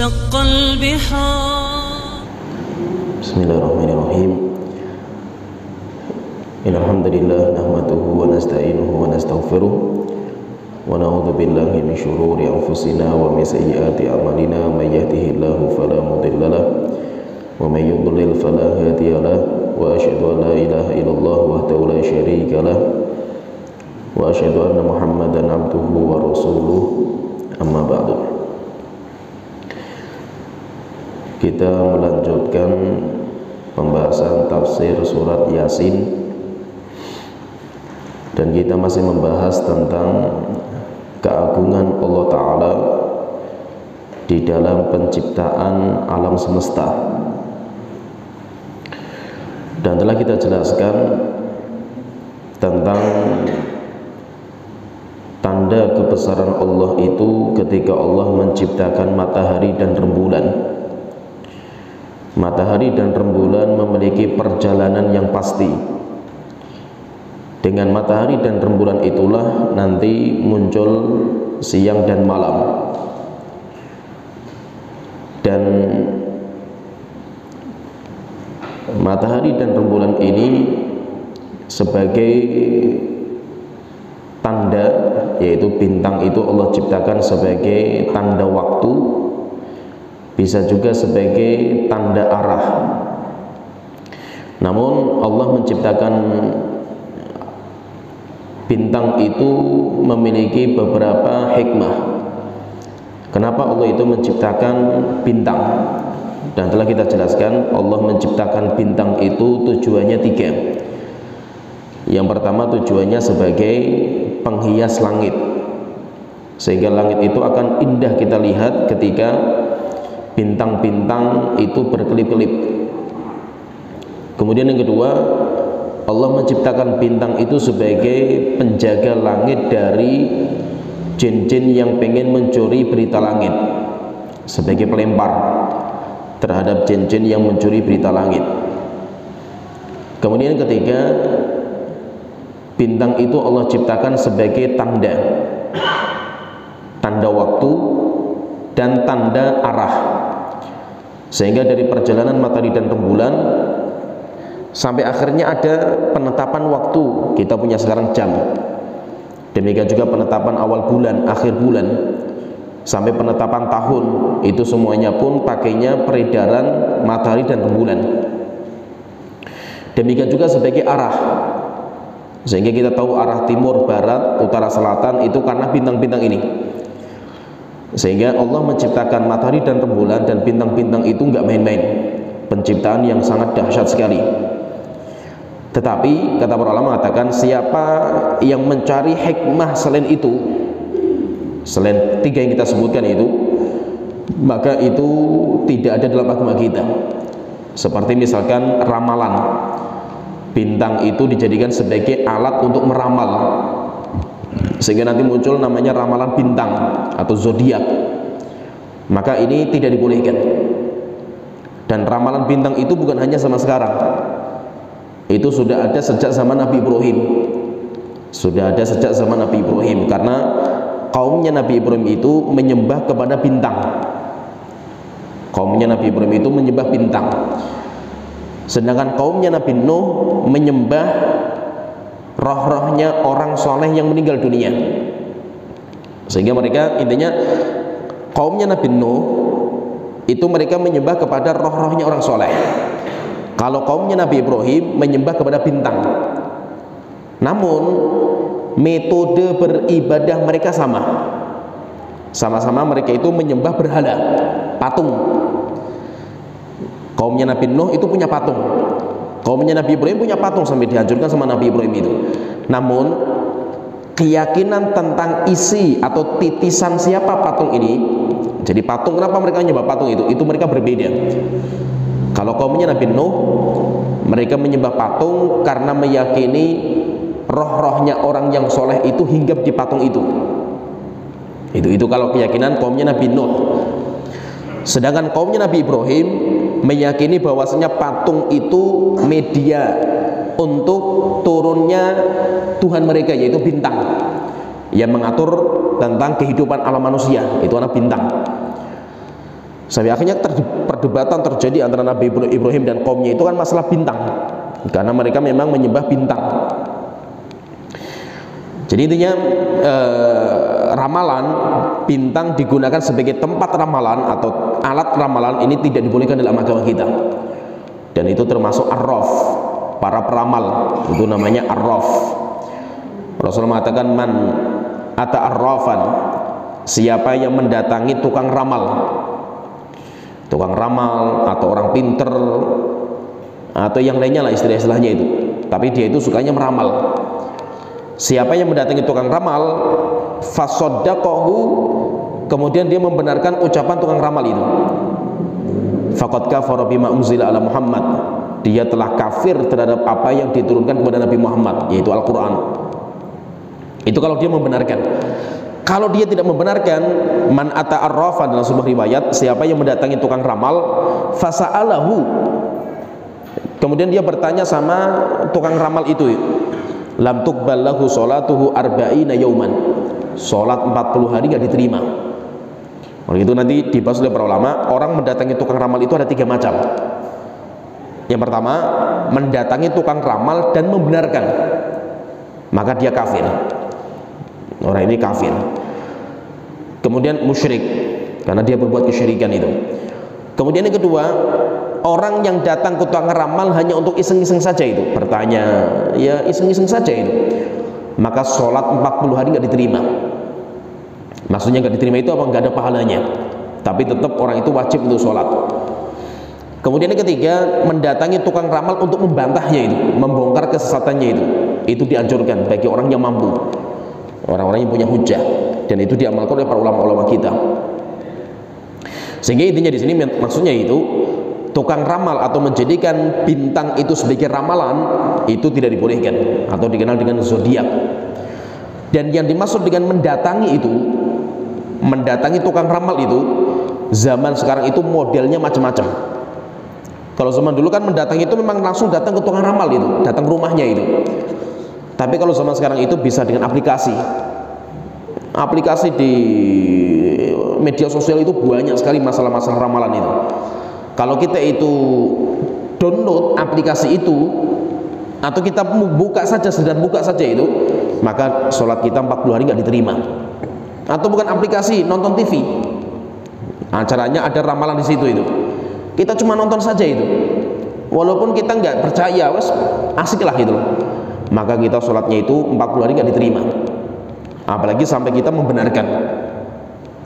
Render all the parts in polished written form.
وشق البحار. بسم الله الرحمن الرحيم. إن الحمد لله نحمده ونستعينه ونستغفره ونعوذ بالله من شرور أنفسنا ومن سيئات أعمالنا. من يهده الله فلا مضل له ومن يضلل فلا هادي له وأشهد أن لا إله إلا الله وحده لا شريك له وأشهد أن محمدا عبده ورسوله. أما بعد. Kita melanjutkan pembahasan tafsir surat Yasin, dan kita masih membahas tentang keagungan Allah Ta'ala di dalam penciptaan alam semesta. Dan telah kita jelaskan tentang tanda kebesaran Allah itu ketika Allah menciptakan matahari dan rembulan. Matahari dan rembulan memiliki perjalanan yang pasti. Dengan matahari dan rembulan itulah nanti muncul siang dan malam. Dan matahari dan rembulan ini sebagai tanda, yaitu bintang itu Allah ciptakan sebagai tanda waktu, bisa juga sebagai tanda arah. Namun Allah menciptakan bintang itu memiliki beberapa hikmah. Kenapa Allah itu menciptakan bintang? Dan telah kita jelaskan, Allah menciptakan bintang itu tujuannya tiga. Yang pertama, tujuannya sebagai penghias langit, sehingga langit itu akan indah kita lihat ketika bintang-bintang itu berkelip-kelip. Kemudian yang kedua, Allah menciptakan bintang itu sebagai penjaga langit dari jin-jin yang pengen mencuri berita langit, sebagai pelempar terhadap jin-jin yang mencuri berita langit. Kemudian yang ketiga, bintang itu Allah ciptakan sebagai tanda waktu dan tanda arah, sehingga dari perjalanan matahari dan rembulan sampai akhirnya ada penetapan waktu. Kita punya sekarang jam, demikian juga penetapan awal bulan, akhir bulan, sampai penetapan tahun, itu semuanya pun pakainya peredaran matahari dan rembulan. Demikian juga sebagai arah, sehingga kita tahu arah timur, barat, utara, selatan itu karena bintang-bintang ini. Sehingga Allah menciptakan matahari dan rembulan dan bintang-bintang itu enggak main-main, penciptaan yang sangat dahsyat sekali. Tetapi kata para ulama mengatakan, siapa yang mencari hikmah selain itu, selain tiga yang kita sebutkan itu, maka itu tidak ada dalam agama kita. Seperti misalkan ramalan, bintang itu dijadikan sebagai alat untuk meramal, sehingga nanti muncul namanya ramalan bintang atau zodiak. Maka ini tidak dibolehkan. Dan ramalan bintang itu bukan hanya zaman sekarang, itu sudah ada sejak zaman Nabi Ibrahim. Sudah ada sejak zaman Nabi Ibrahim, karena kaumnya Nabi Ibrahim itu menyembah kepada bintang. Kaumnya Nabi Ibrahim itu menyembah bintang. Sedangkan kaumnya Nabi Nuh menyembah roh-rohnya orang soleh yang meninggal dunia. Sehingga mereka, intinya kaumnya Nabi Nuh itu mereka menyembah kepada roh-rohnya orang soleh. Kalau kaumnya Nabi Ibrahim menyembah kepada bintang. Namun metode beribadah mereka sama. Sama-sama mereka itu menyembah berhala, patung. Kaumnya Nabi Nuh itu punya patung, kaumnya Nabi Ibrahim punya patung sampai dihancurkan sama Nabi Ibrahim itu. Namun keyakinan tentang isi atau titisan siapa patung ini, jadi patung, kenapa mereka menyembah patung itu mereka berbeda. Kalau kaumnya Nabi Nuh, mereka menyembah patung karena meyakini roh-rohnya orang yang soleh itu hinggap di patung itu. Itu kalau keyakinan kaumnya Nabi Nuh. Sedangkan kaumnya Nabi Ibrahim meyakini bahwasanya patung itu media untuk turunnya Tuhan mereka, yaitu bintang yang mengatur tentang kehidupan alam manusia, itu adalah bintang. Sampai akhirnya perdebatan terjadi antara Nabi Ibrahim dan kaumnya itu kan masalah bintang, karena mereka memang menyembah bintang. Jadi intinya ramalan bintang digunakan sebagai tempat ramalan atau alat ramalan ini tidak dibolehkan dalam agama kita. Dan itu termasuk arraf, para peramal itu namanya arraf. Rasulullah mengatakan man ata arrafan, siapa yang mendatangi tukang ramal atau orang pinter atau yang lainnya lah istilah-istilahnya itu, tapi dia itu sukanya meramal. Siapa yang mendatangi tukang ramal, fasaddaqahu, kemudian dia membenarkan ucapan tukang ramal itu, faqad kafara bima unzila ala Muhammad, dia telah kafir terhadap apa yang diturunkan kepada Nabi Muhammad, yaitu Al-Quran. Itu kalau dia membenarkan. Kalau dia tidak membenarkan, man ata arrafan, dalam sebuah riwayat, siapa yang mendatangi tukang ramal, fasa'alahu, kemudian dia bertanya sama tukang ramal itu, lam tuqbal lahu sholatuhu arba'ina yauman, sholat 40 hari gak diterima. Oleh itu nanti dibahas oleh para ulama, orang mendatangi tukang ramal itu ada 3 macam. Yang pertama, mendatangi tukang ramal dan membenarkan, maka dia kafir, orang ini kafir. Kemudian musyrik, karena dia berbuat kesyirikan itu. Kemudian yang kedua, orang yang datang ke tukang ramal hanya untuk iseng-iseng saja itu, bertanya, ya iseng-iseng saja itu, maka sholat 40 hari nggak diterima. Maksudnya nggak diterima itu apa? Nggak ada pahalanya, tapi tetap orang itu wajib untuk sholat. Kemudian yang ketiga, mendatangi tukang ramal untuk membantahnya itu, membongkar kesesatannya itu dianjurkan bagi orang yang mampu, orang-orang yang punya hujah, dan itu diamalkan oleh para ulama-ulama kita. Sehingga intinya di sini maksudnya itu, tukang ramal atau menjadikan bintang itu sebagai ramalan itu tidak dibolehkan atau dikenal dengan zodiak. Dan yang dimaksud dengan mendatangi itu, mendatangi tukang ramal itu, zaman sekarang itu modelnya macam-macam. Kalau zaman dulu kan mendatangi itu memang langsung datang ke tukang ramal itu, datang ke rumahnya itu. Tapi kalau zaman sekarang itu bisa dengan aplikasi di media sosial itu banyak sekali masalah-masalah ramalan itu. Kalau kita itu download aplikasi itu, atau kita buka saja, sedang buka saja itu, maka sholat kita 40 hari nggak diterima. Atau bukan aplikasi, nonton TV, acaranya ada ramalan di situ itu, kita cuma nonton saja itu, walaupun kita nggak percaya, wes asik lah gitu, maka kita sholatnya itu 40 hari nggak diterima. Apalagi sampai kita membenarkan.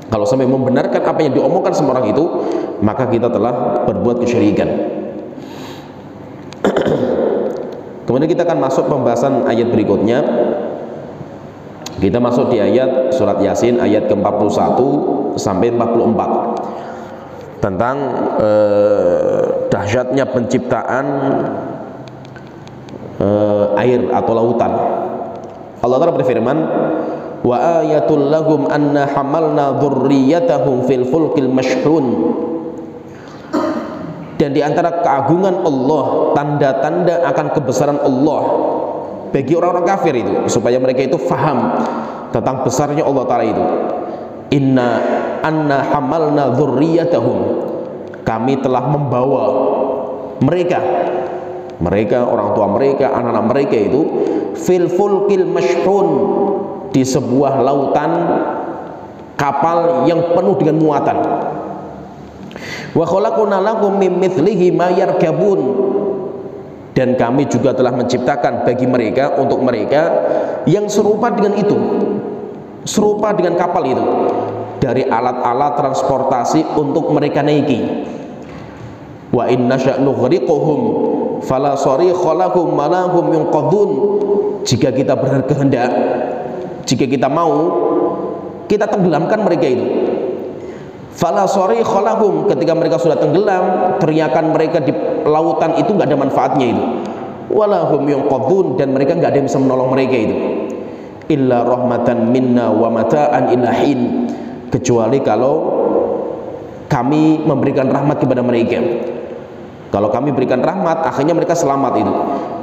Kalau sampai membenarkan apa yang diomongkan sama orang itu, maka kita telah berbuat kesyirikan. Kemudian kita akan masuk pembahasan ayat berikutnya. Kita masuk di ayat surat Yasin ayat ke-41 sampai 44 tentang dahsyatnya penciptaan air atau lautan. Allah Ta'ala berfirman, wa ayatul lahum anna hamalna dzurriyyatahum fil fulkil mashhun. Dan di antara keagungan Allah, tanda-tanda akan kebesaran Allah bagi orang-orang kafir itu, supaya mereka itu faham tentang besarnya Allah Ta'ala itu. Anna hamalna dzurriyyatahum, kami telah membawa mereka orang tua mereka, anak-anak mereka itu fil fulkil mashhun, di sebuah lautan kapal yang penuh dengan muatan. Wa khalaqna lakum mim mithlihi ma yarkabun, dan kami juga telah menciptakan bagi mereka, untuk mereka yang serupa dengan itu, serupa dengan kapal itu, dari alat-alat transportasi untuk mereka naiki. Wa inna sya'nu ghriquhum fala sarikha lahum ma lahum yunqadun, jika kita berkehendak, jika kita mau, kita tenggelamkan mereka itu. Fala sarikha lahum, ketika mereka sudah tenggelam, teriakan mereka di lautan itu nggak ada manfaatnya itu. Walahum yunqadun, dan mereka nggak ada yang bisa menolong mereka itu. Illa rahmatan minna wa mata'an ila hin, kecuali kalau kami memberikan rahmat kepada mereka. Kalau kami berikan rahmat, akhirnya mereka selamat itu.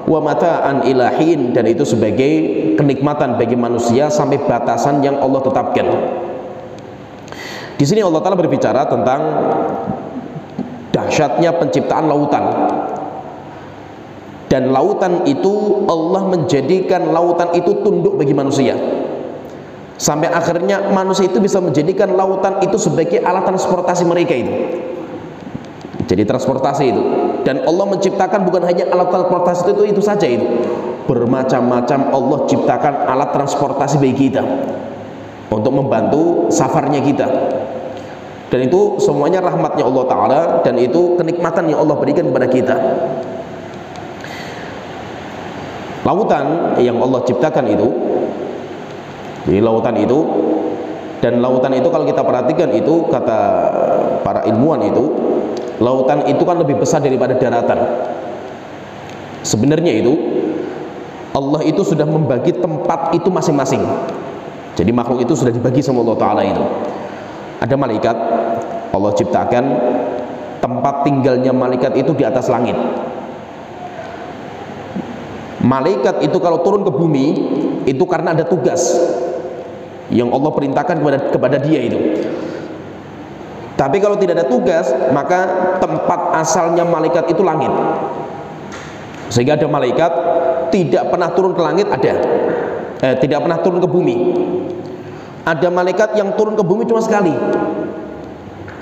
Wa mata'an ila hin, dan itu sebagai kenikmatan bagi manusia sampai batasan yang Allah tetapkan. Di sini Allah Ta'ala berbicara tentang dahsyatnya penciptaan lautan. Dan lautan itu Allah menjadikan lautan itu tunduk bagi manusia. Sampai akhirnya manusia itu bisa menjadikan lautan itu sebagai alat transportasi mereka itu. Jadi transportasi itu. Dan Allah menciptakan bukan hanya alat transportasi itu saja itu. Bermacam-macam Allah ciptakan alat transportasi bagi kita untuk membantu safarnya kita. Dan itu semuanya rahmatnya Allah Ta'ala, dan itu kenikmatan yang Allah berikan kepada kita. Lautan yang Allah ciptakan itu, jadi lautan itu, dan lautan itu kalau kita perhatikan itu, kata para ilmuwan itu, lautan itu kan lebih besar daripada daratan. Sebenarnya itu Allah itu sudah membagi tempat itu masing-masing. Jadi makhluk itu sudah dibagi sama Allah Ta'ala itu. Ada malaikat, Allah ciptakan tempat tinggalnya malaikat itu di atas langit. Malaikat itu kalau turun ke bumi itu karena ada tugas yang Allah perintahkan kepada dia itu. Tapi kalau tidak ada tugas, maka tempat asalnya malaikat itu langit. Sehingga ada malaikat tidak pernah turun ke langit, tidak pernah turun ke bumi. Ada malaikat yang turun ke bumi cuma sekali.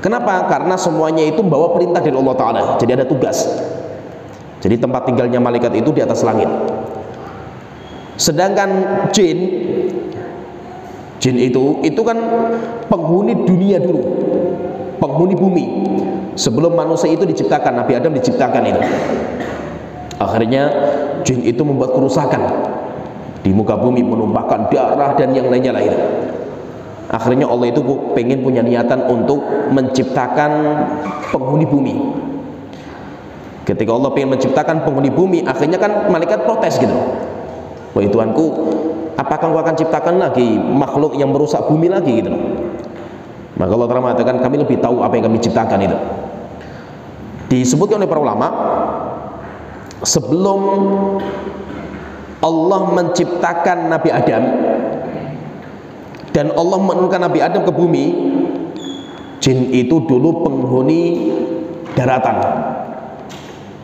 Kenapa? Karena semuanya itu membawa perintah dari Allah Ta'ala. Jadi ada tugas. Jadi tempat tinggalnya malaikat itu di atas langit. Sedangkan jin itu kan penghuni dunia dulu, penghuni bumi. Sebelum manusia itu diciptakan, Nabi Adam diciptakan itu. Akhirnya jin itu membuat kerusakan di muka bumi, menumpahkan darah dan yang lainnya lain. Akhirnya Allah itu pengen punya niatan untuk menciptakan penghuni bumi. Ketika Allah pengen menciptakan penghuni bumi, akhirnya kan malaikat protes gitu. Wahai Tuhanku, apakah Engkau akan ciptakan lagi makhluk yang merusak bumi lagi gitu? Maka Allah Ta'ala mengatakan, kami lebih tahu apa yang kami ciptakan itu. Disebutkan oleh para ulama, sebelum Allah menciptakan Nabi Adam dan Allah menurunkan Nabi Adam ke bumi, jin itu dulu penghuni daratan.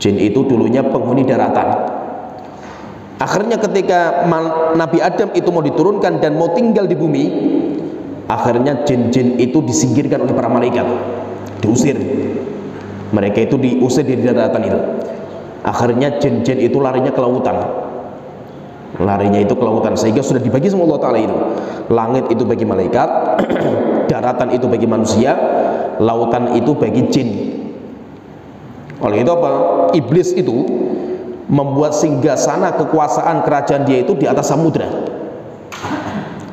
Jin itu dulunya penghuni daratan. Akhirnya ketika Nabi Adam itu mau diturunkan dan mau tinggal di bumi, akhirnya jin-jin itu disingkirkan oleh para malaikat, diusir. Mereka itu diusir dari daratan itu. Akhirnya jin-jin itu larinya ke lautan. Larinya itu ke lautan, sehingga sudah dibagi sama Allah Ta'ala itu. Langit itu bagi malaikat, daratan itu bagi manusia, lautan itu bagi jin. Oleh itu apa? Iblis itu membuat singgasana kekuasaan kerajaan dia itu di atas samudra.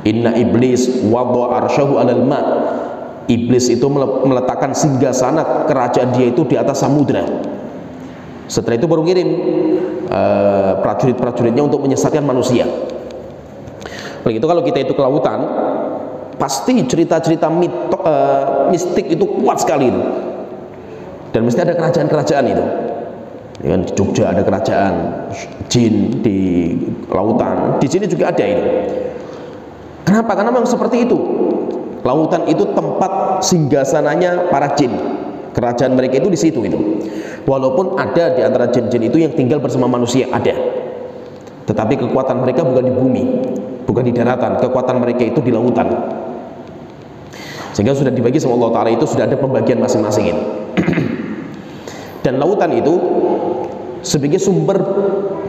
Inna iblis wada'a arsyahu 'alal ma'. Iblis itu meletakkan singgasana kerajaan dia itu di atas samudra. Setelah itu baru ngirim prajurit-prajuritnya untuk menyesatkan manusia. Begitu kalau kita itu ke lautan, pasti cerita-cerita mistik itu kuat sekali itu. Dan mesti ada kerajaan-kerajaan itu. Di Jogja ada kerajaan jin, di lautan, di sini juga ada itu. Kenapa? Karena memang seperti itu. Lautan itu tempat singgasananya para jin. Kerajaan mereka itu di situ itu. Walaupun ada di antara jin-jin itu yang tinggal bersama manusia, ada. Tetapi kekuatan mereka bukan di bumi, bukan di daratan. Kekuatan mereka itu di lautan. Sehingga sudah dibagi sama Allah Ta'ala itu, sudah ada pembagian masing-masing ini. Dan lautan itu sebagai sumber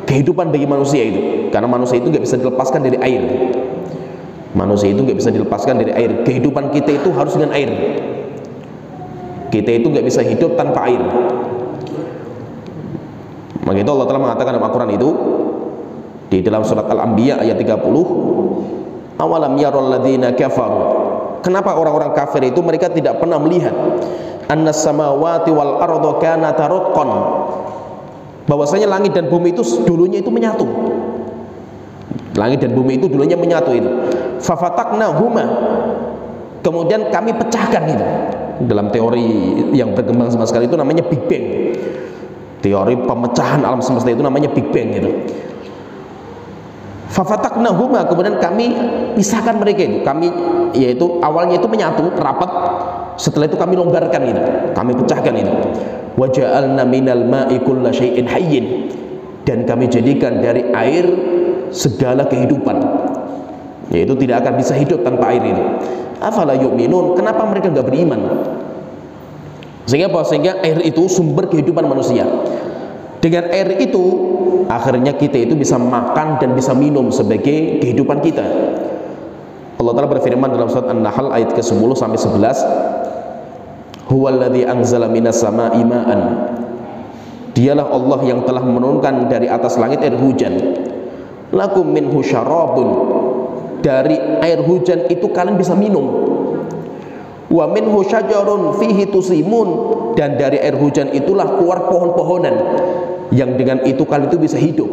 kehidupan bagi manusia itu. Karena manusia itu nggak bisa dilepaskan dari air. Manusia itu nggak bisa dilepaskan dari air. Kehidupan kita itu harus dengan air. Kita itu nggak bisa hidup tanpa air. Maka itu Allah Ta'ala mengatakan dalam Al-Quran itu, di dalam surat Al-Anbiya ayat 30, awalam yarul ladzina kafaru, kenapa orang-orang kafir itu mereka tidak pernah melihat annas samawati wal arda kanata ratqan, bahwasanya langit dan bumi itu dulunya itu menyatu. Langit dan bumi itu dulunya menyatu itu. Fafataknahuma, kemudian kami pecahkan itu. Dalam teori yang berkembang sama sekali itu namanya Big Bang. Teori pemecahan alam semesta itu namanya Big Bang itu. Fafataknahuma, kemudian kami pisahkan mereka itu. Kami, yaitu awalnya itu menyatu rapat, Setelah itu kami longgarkan itu, kami pecahkan itu. Wa ja'alna minal ma'i kulla syai'in hayyin, dan kami jadikan dari air segala kehidupan, yaitu tidak akan bisa hidup tanpa air itu. Afala yu'minun, kenapa mereka enggak beriman? Sehingga air itu sumber kehidupan manusia. Dengan air itu akhirnya kita itu bisa makan dan bisa minum sebagai kehidupan kita. Allah Ta'ala berfirman dalam surat An-Nahl ayat ke-10 sampai 11, huwallazi anzala minas sama'i ma'an, dialah Allah yang telah menurunkan dari atas langit air hujan, lakum minhu syarabun, dari air hujan itu kalian bisa minum, wa minhu syajarun fihi tusimun, dan dari air hujan itulah keluar pohon-pohonan yang dengan itu kalian itu bisa hidup.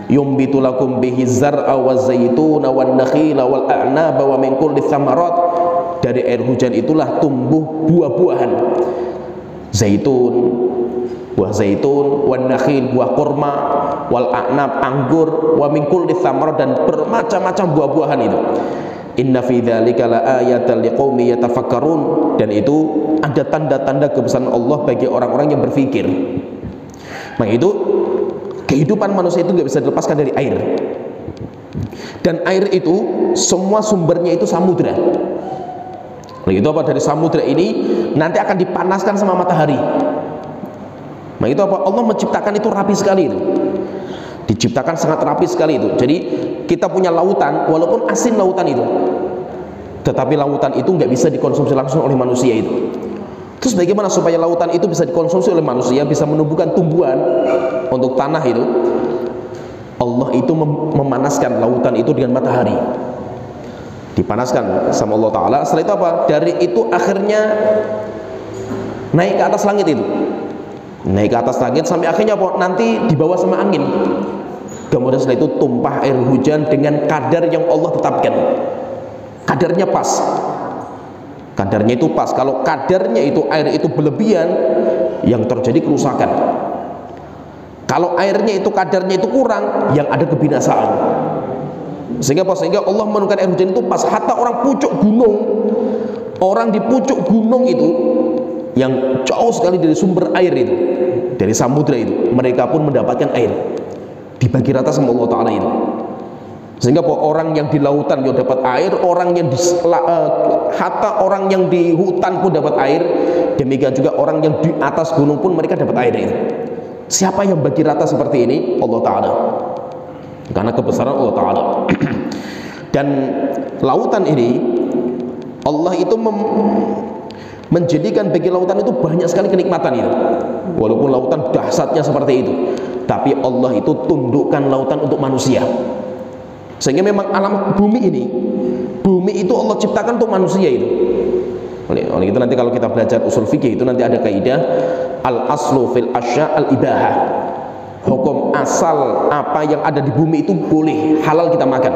Yumbitu lakum bihi zar'a wa zaituna wan nakhila wal a'naba wa min kulli thamarat, dari air hujan itulah tumbuh buah-buahan, zaitun, buah zaitun, wan nakhil, buah kurma, wal a'nab, anggur, wa min kulli thamarat, dan bermacam-macam buah-buahan itu. Inna fi dzalika laayatan liqaumin yatafakkarun, dan itu ada tanda-tanda kebesaran Allah bagi orang-orang yang berpikir. Maka itu kehidupan manusia itu nggak bisa dilepaskan dari air, dan air itu semua sumbernya itu samudra. Itu apa? Dari samudra ini nanti akan dipanaskan sama matahari. Nah itu apa? Allah menciptakan itu rapi sekali itu, diciptakan sangat rapi sekali itu. Jadi kita punya lautan, walaupun asin lautan itu, tetapi lautan itu nggak bisa dikonsumsi langsung oleh manusia itu. Terus bagaimana supaya lautan itu bisa dikonsumsi oleh manusia, bisa menumbuhkan tumbuhan untuk tanah itu? Allah itu memanaskan lautan itu dengan matahari, dipanaskan sama Allah Ta'ala. Setelah itu apa? Dari itu akhirnya naik ke atas langit itu, naik ke atas langit sampai akhirnya apa? Nanti dibawa sama angin. Kemudian setelah itu tumpah air hujan dengan kadar yang Allah tetapkan. Kadarnya pas, kadarnya itu pas. Kalau kadarnya itu air itu berlebihan, yang terjadi kerusakan. Kalau airnya itu kadarnya itu kurang, yang ada kebinasaan. Sehingga Allah menurunkan air hujan itu pas. Hatta orang pucuk gunung, orang di pucuk gunung itu yang jauh sekali dari sumber air itu, dari samudra itu, mereka pun mendapatkan air, dibagi rata sama Allah Ta'ala itu. Sehingga orang yang di lautan juga dapat air, orang yang di hatta orang yang di hutan pun dapat air, demikian juga orang yang di atas gunung pun mereka dapat air itu. Siapa yang bagi rata seperti ini? Allah Ta'ala, karena kebesaran Allah Ta'ala. Dan lautan ini Allah itu menjadikan bagi lautan itu banyak sekali kenikmatan itu. Walaupun lautan dahsyatnya seperti itu, tapi Allah itu tundukkan lautan untuk manusia. Sehingga memang alam bumi ini, bumi itu Allah ciptakan untuk manusia itu. Oleh itu nanti kalau kita belajar usul fikih itu nanti ada kaidah al-aslu fil asya al-ibahah. Hukum asal apa yang ada di bumi itu boleh, halal kita makan,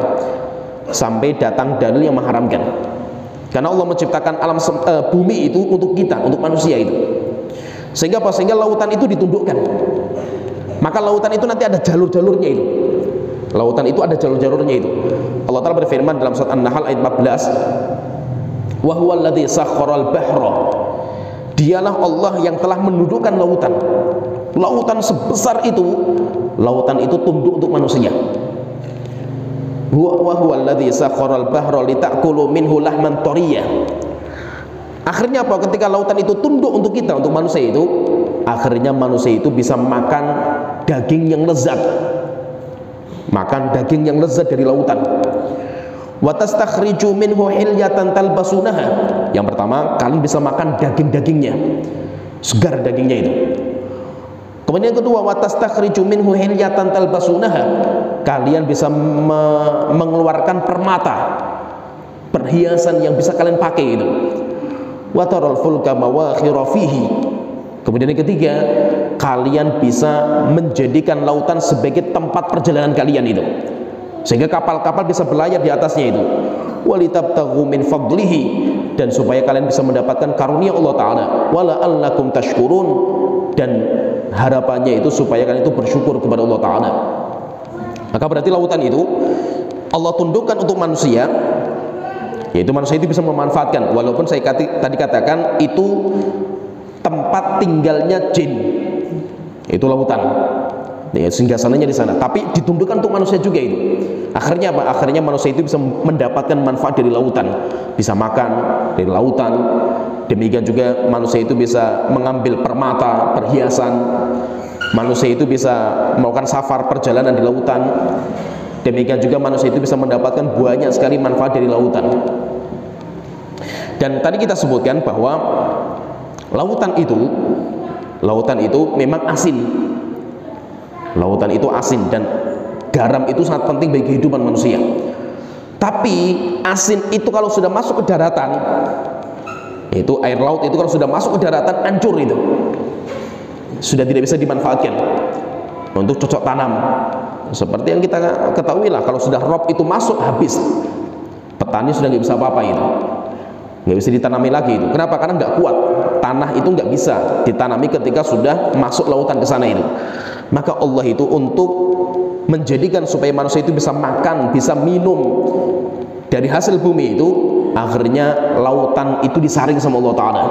sampai datang dalil yang mengharamkan. Karena Allah menciptakan alam bumi itu untuk kita, untuk manusia itu. Sehingga apa? Sehingga lautan itu ditundukkan. Maka lautan itu nanti ada jalur-jalurnya itu. Lautan itu ada jalur-jalurnya itu. Allah Ta'ala berfirman dalam surat An-Nahl ayat 14, wa huwal ladzi sakharal bahra, dialah Allah yang telah menundukkan lautan. Lautan sebesar itu, lautan itu tunduk untuk manusia. Wa huwal ladzi sakharal bahra litakulu minhu lahman thariya. Akhirnya apa? Ketika lautan itu tunduk untuk kita, untuk manusia itu, akhirnya manusia itu bisa makan daging yang lezat, makan daging yang lezat dari lautan. Wa tastakhriju minhu hilyatan talbasunaha. Yang pertama, kalian bisa makan daging-dagingnya, segar dagingnya itu. Kemudian yang kedua, wa tastakhriju minhu hilyatan talbasunaha, kalian bisa mengeluarkan permata, perhiasan yang bisa kalian pakai itu. Wa taral fulka mawakhira fihi. Kemudian yang ketiga, kalian bisa menjadikan lautan sebagai tempat perjalanan kalian itu, sehingga kapal-kapal bisa berlayar di atasnya itu. Walitabtaghu min fadlihi, dan supaya kalian bisa mendapatkan karunia Allah Ta'ala. Wala'allakum tashkurun, dan harapannya itu supaya kalian itu bersyukur kepada Allah Ta'ala. Maka berarti lautan itu Allah tundukkan untuk manusia, Yaitu manusia itu bisa memanfaatkan, walaupun saya tadi katakan itu tempat tinggalnya jin, itu lautan. Ya, singgasananya di sana, tapi ditundukkan untuk manusia juga itu. Akhirnya apa? Akhirnya manusia itu bisa mendapatkan manfaat dari lautan, bisa makan dari lautan. Demikian juga manusia itu bisa mengambil permata, perhiasan. Manusia itu bisa melakukan safar perjalanan di lautan. Demikian juga manusia itu bisa mendapatkan banyak sekali manfaat dari lautan. Dan tadi kita sebutkan bahwa lautan itu memang asin. Lautan itu asin dan garam itu sangat penting bagi kehidupan manusia. Tapi asin itu kalau sudah masuk ke daratan, itu air laut itu kalau sudah masuk ke daratan hancur itu. Sudah tidak bisa dimanfaatkan untuk cocok tanam. Seperti yang kita ketahui lah, kalau sudah rob itu masuk habis. Petani sudah nggak bisa apa-apa itu. Nggak bisa ditanami lagi itu. Kenapa? Karena nggak kuat. Tanah itu nggak bisa ditanami ketika sudah masuk lautan ke sana itu. Maka Allah itu untuk menjadikan supaya manusia itu bisa makan, bisa minum dari hasil bumi itu, akhirnya lautan itu disaring sama Allah Ta'ala.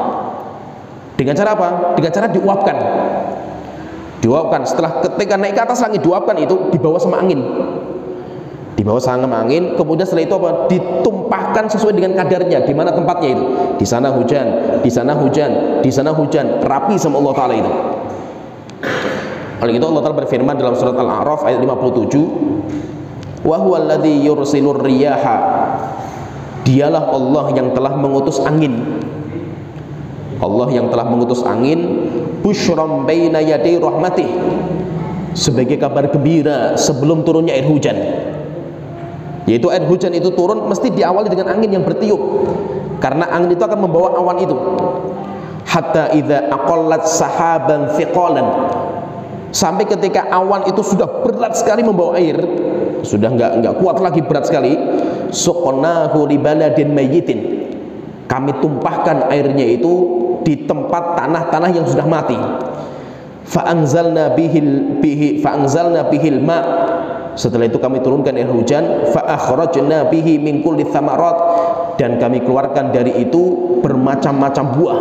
Dengan cara apa? Dengan cara diuapkan. Setelah ketika naik ke atas langit, diuapkan itu dibawa sama angin. Dibawa sama angin, kemudian setelah itu apa? Ditumpahkan sesuai dengan kadarnya, di mana tempatnya itu. Di sana hujan, di sana hujan, di sana hujan, rapi sama Allah Ta'ala itu. Oleh itu Allah Ta'ala berfirman dalam surat Al-A'raf ayat 57, wa huwa alladzi yursilur riyaha, dialah Allah yang telah mengutus angin. Allah yang telah mengutus angin, busyram baina yaday rahmatih, sebagai kabar gembira sebelum turunnya air hujan. Yaitu air hujan itu turun mesti diawali dengan angin yang bertiup, karena angin itu akan membawa awan itu. Hatta idza aqallat sahaban thiqalan, sampai ketika awan itu sudah berat sekali membawa air, sudah enggak kuat lagi, berat sekali, suqnahu li baladin mayyitin, kami tumpahkan airnya itu di tempat tanah-tanah yang sudah mati. Fa'anzalna bihil ma, setelah itu kami turunkan air hujan. Fa'akhrajna bihi min kulli thamarat, dan kami keluarkan dari itu bermacam-macam buah.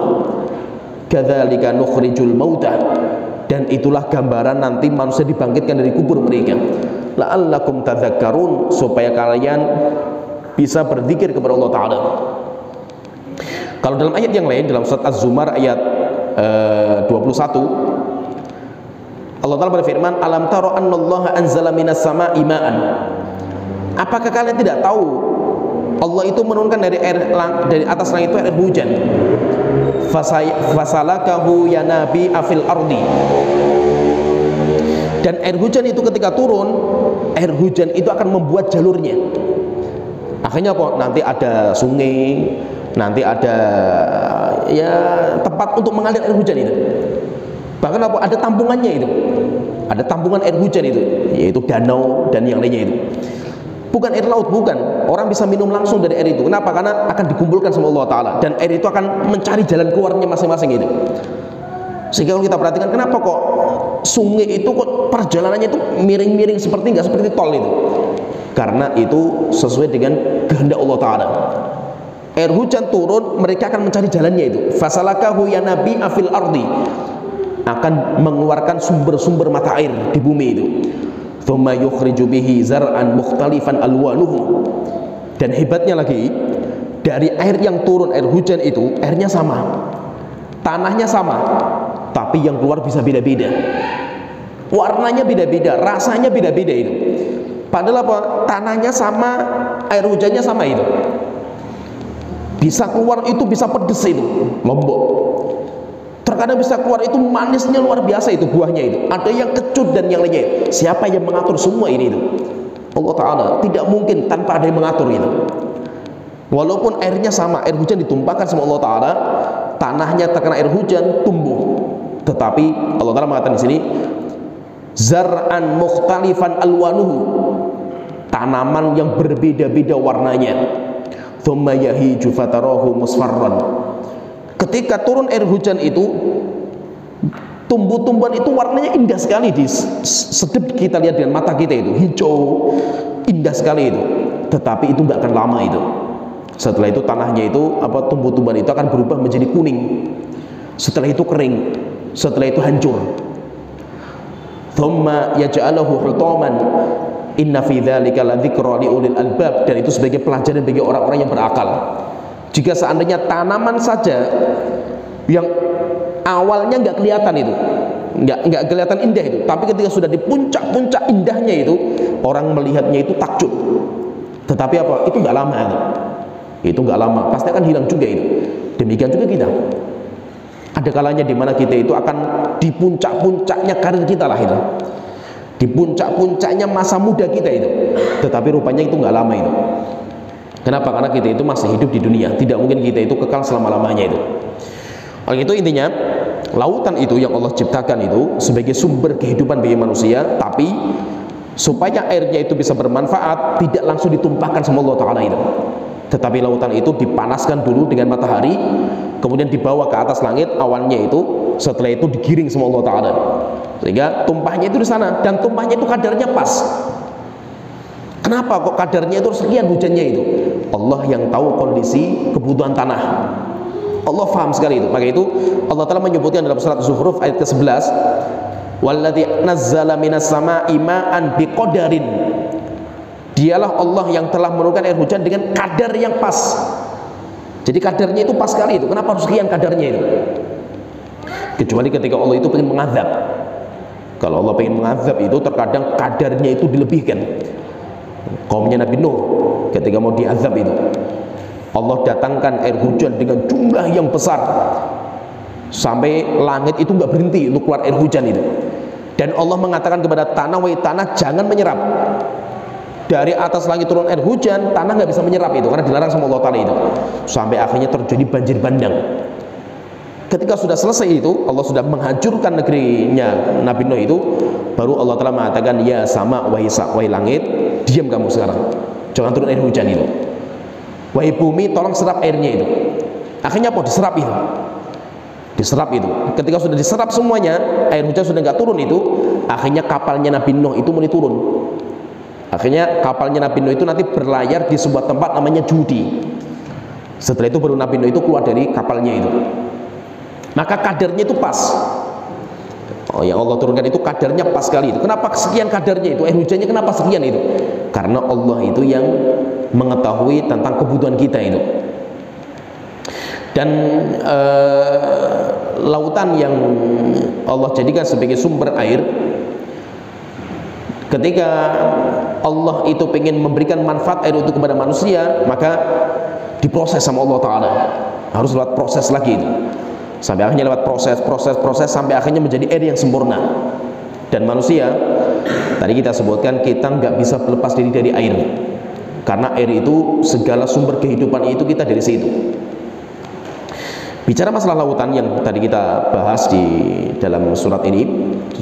Kadzalika nukhrijul mauta, dan itulah gambaran nanti manusia dibangkitkan dari kubur mereka. La'allakum tadzakkarun, supaya kalian bisa berzikir kepada Allah Ta'ala. Kalau dalam ayat yang lain, dalam surat Az-Zumar ayat 21, Allah Ta'ala berfirman, alam taro annallaha anzala minas sama'i ma'an, apakah kalian tidak tahu Allah itu menurunkan dari atas langit itu air hujan. Fasalakahu yanabi afil ardi, dan air hujan itu ketika turun, air hujan itu akan membuat jalurnya. Akhirnya apa? Nanti ada sungai, nanti ada ya tempat untuk mengalir air hujan itu. Bahkan apa? Ada tampungannya itu. Ada tampungan air hujan itu, yaitu danau dan yang lainnya itu. Bukan air laut, bukan. Orang bisa minum langsung dari air itu. Kenapa? Karena akan dikumpulkan sama Allah Ta'ala, dan air itu akan mencari jalan keluarnya masing-masing itu. Sehingga kalau kita perhatikan, kenapa kok sungai itu kok perjalanannya itu miring-miring seperti nggak seperti tol itu? Karena itu sesuai dengan kehendak Allah Ta'ala. Air hujan turun, mereka akan mencari jalannya itu. Fasalakahu yanabi afil ardi, akan mengeluarkan sumber-sumber mata air di bumi itu. Thumma yukhriju bihi zar'an mukhtalifan alwanuhu, dan hebatnya lagi, dari air yang turun, air hujan itu airnya sama, tanahnya sama, tapi yang keluar bisa beda-beda, warnanya beda-beda, rasanya beda-beda itu. Padahal apa? Tanahnya sama, air hujannya sama itu. Bisa keluar itu bisa pedes itu, lombok. Terkadang bisa keluar itu manisnya luar biasa itu buahnya itu. Ada yang kecut dan yang lainnya. Siapa yang mengatur semua ini itu? Allah Ta'ala. Tidak mungkin tanpa ada yang mengatur itu. Walaupun airnya sama, air hujan ditumpahkan sama Allah Ta'ala, tanahnya terkena air hujan tumbuh. Tetapi Allah Ta'ala mengatakan di sini, zar'an mukhtalifan alwanuhu, tanaman yang berbeda-beda warnanya. Thumma yahiju fatarahu musfarran, ketika turun air hujan itu, tumbuh-tumbuhan itu warnanya indah sekali, di sedap kita lihat dengan mata kita itu, hijau, indah sekali itu. Tetapi itu nggak akan lama itu. Setelah itu tanahnya itu tumbuh-tumbuhan itu akan berubah menjadi kuning. Setelah itu kering. Setelah itu hancur. Thumma yaj'aluhu hutaman. Inna fi dzalika ladzikra liulil albab, dan itu sebagai pelajaran bagi orang-orang yang berakal. Jika seandainya tanaman saja yang awalnya nggak kelihatan itu, nggak kelihatan indah itu, tapi ketika sudah di puncak-puncak indahnya itu, orang melihatnya itu takjub. Tetapi apa? Itu nggak lama itu nggak lama, pasti akan hilang juga itu. Demikian juga kita. Ada kalanya di mana kita itu akan di puncak-puncaknya karir kita lah itu, di puncak-puncaknya masa muda kita itu, tetapi rupanya itu nggak lama itu. Kenapa? Karena kita itu masih hidup di dunia, tidak mungkin kita itu kekal selama-lamanya itu. Oleh itu intinya, lautan itu yang Allah ciptakan itu sebagai sumber kehidupan bagi manusia, tapi supaya airnya itu bisa bermanfaat, tidak langsung ditumpahkan sama Allah Ta'ala itu, tetapi lautan itu dipanaskan dulu dengan matahari, kemudian dibawa ke atas langit awannya itu, setelah itu digiring sama Allah Ta'ala, sehingga tumpahnya itu di sana, dan tumpahnya itu kadarnya pas. Kenapa kok kadarnya itu sekian hujannya itu? Allah yang tahu kondisi kebutuhan tanah. Allah faham sekali itu. Maka itu Allah Ta'ala menyebutkan dalam surat Zuhruf ayat ke-11, walladzi nazzala minas sama'i ma'an biqadarin. Dialah Allah yang telah menurunkan air hujan dengan kadar yang pas. Jadi kadarnya itu pas sekali itu. Kenapa harus sekian kadarnya itu? Kecuali ketika Allah itu ingin mengazab. Kalau Allah ingin mengazab itu terkadang kadarnya itu dilebihkan. Kaumnya Nabi Nuh ketika mau diazab itu, Allah datangkan air hujan dengan jumlah yang besar sampai langit itu nggak berhenti untuk keluar air hujan itu. Dan Allah mengatakan kepada tanah, wahai tanah jangan menyerap. Dari atas langit turun air hujan, tanah nggak bisa menyerap itu karena dilarang sama Allah Ta'ala itu. Sampai akhirnya terjadi banjir bandang. Ketika sudah selesai itu, Allah sudah menghancurkan negerinya Nabi Nuh itu, baru Allah Ta'ala mengatakan, ya sama wahai langit, diam kamu sekarang, jangan turun air hujan itu. Wahai bumi, tolong serap airnya itu. Akhirnya apa? Diserap itu. Diserap itu. Ketika sudah diserap semuanya, air hujan sudah nggak turun itu, akhirnya kapalnya Nabi Nuh itu mulai turun. Akhirnya kapalnya Nabi Nuh itu nanti berlayar di sebuah tempat namanya Judi. Setelah itu baru Nabi Nuh itu keluar dari kapalnya itu. Maka kadarnya itu pas. Oh, yang Allah turunkan itu kadarnya pas sekali itu. Kenapa sekian kadarnya itu? Air hujannya kenapa sekian itu? Karena Allah itu yang mengetahui tentang kebutuhan kita itu. Dan lautan yang Allah jadikan sebagai sumber air, ketika Allah itu ingin memberikan manfaat air itu kepada manusia, maka diproses sama Allah Ta'ala. Harus lewat proses lagi itu. Sampai akhirnya lewat proses sampai akhirnya menjadi air yang sempurna. Dan manusia, tadi kita sebutkan, kita nggak bisa lepas diri dari air, karena air itu segala sumber kehidupan itu kita dari situ. Bicara masalah lautan yang tadi kita bahas di dalam surat ini,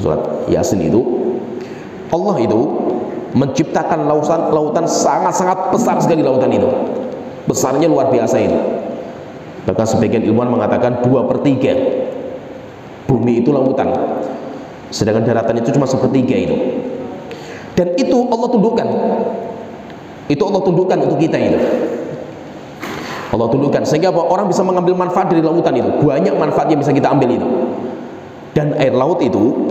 surat Yasin itu, Allah itu menciptakan lautan sangat-sangat besar sekali. Lautan itu besarnya luar biasa itu. Bahkan sebagian ilmuwan mengatakan 2/3 bumi itu lautan, sedangkan daratan itu cuma 1/3 itu. Dan itu Allah tundukkan. Itu Allah tundukkan untuk kita itu. Allah tundukkan sehingga orang bisa mengambil manfaat dari lautan itu. Banyak manfaat yang bisa kita ambil itu. Dan air laut itu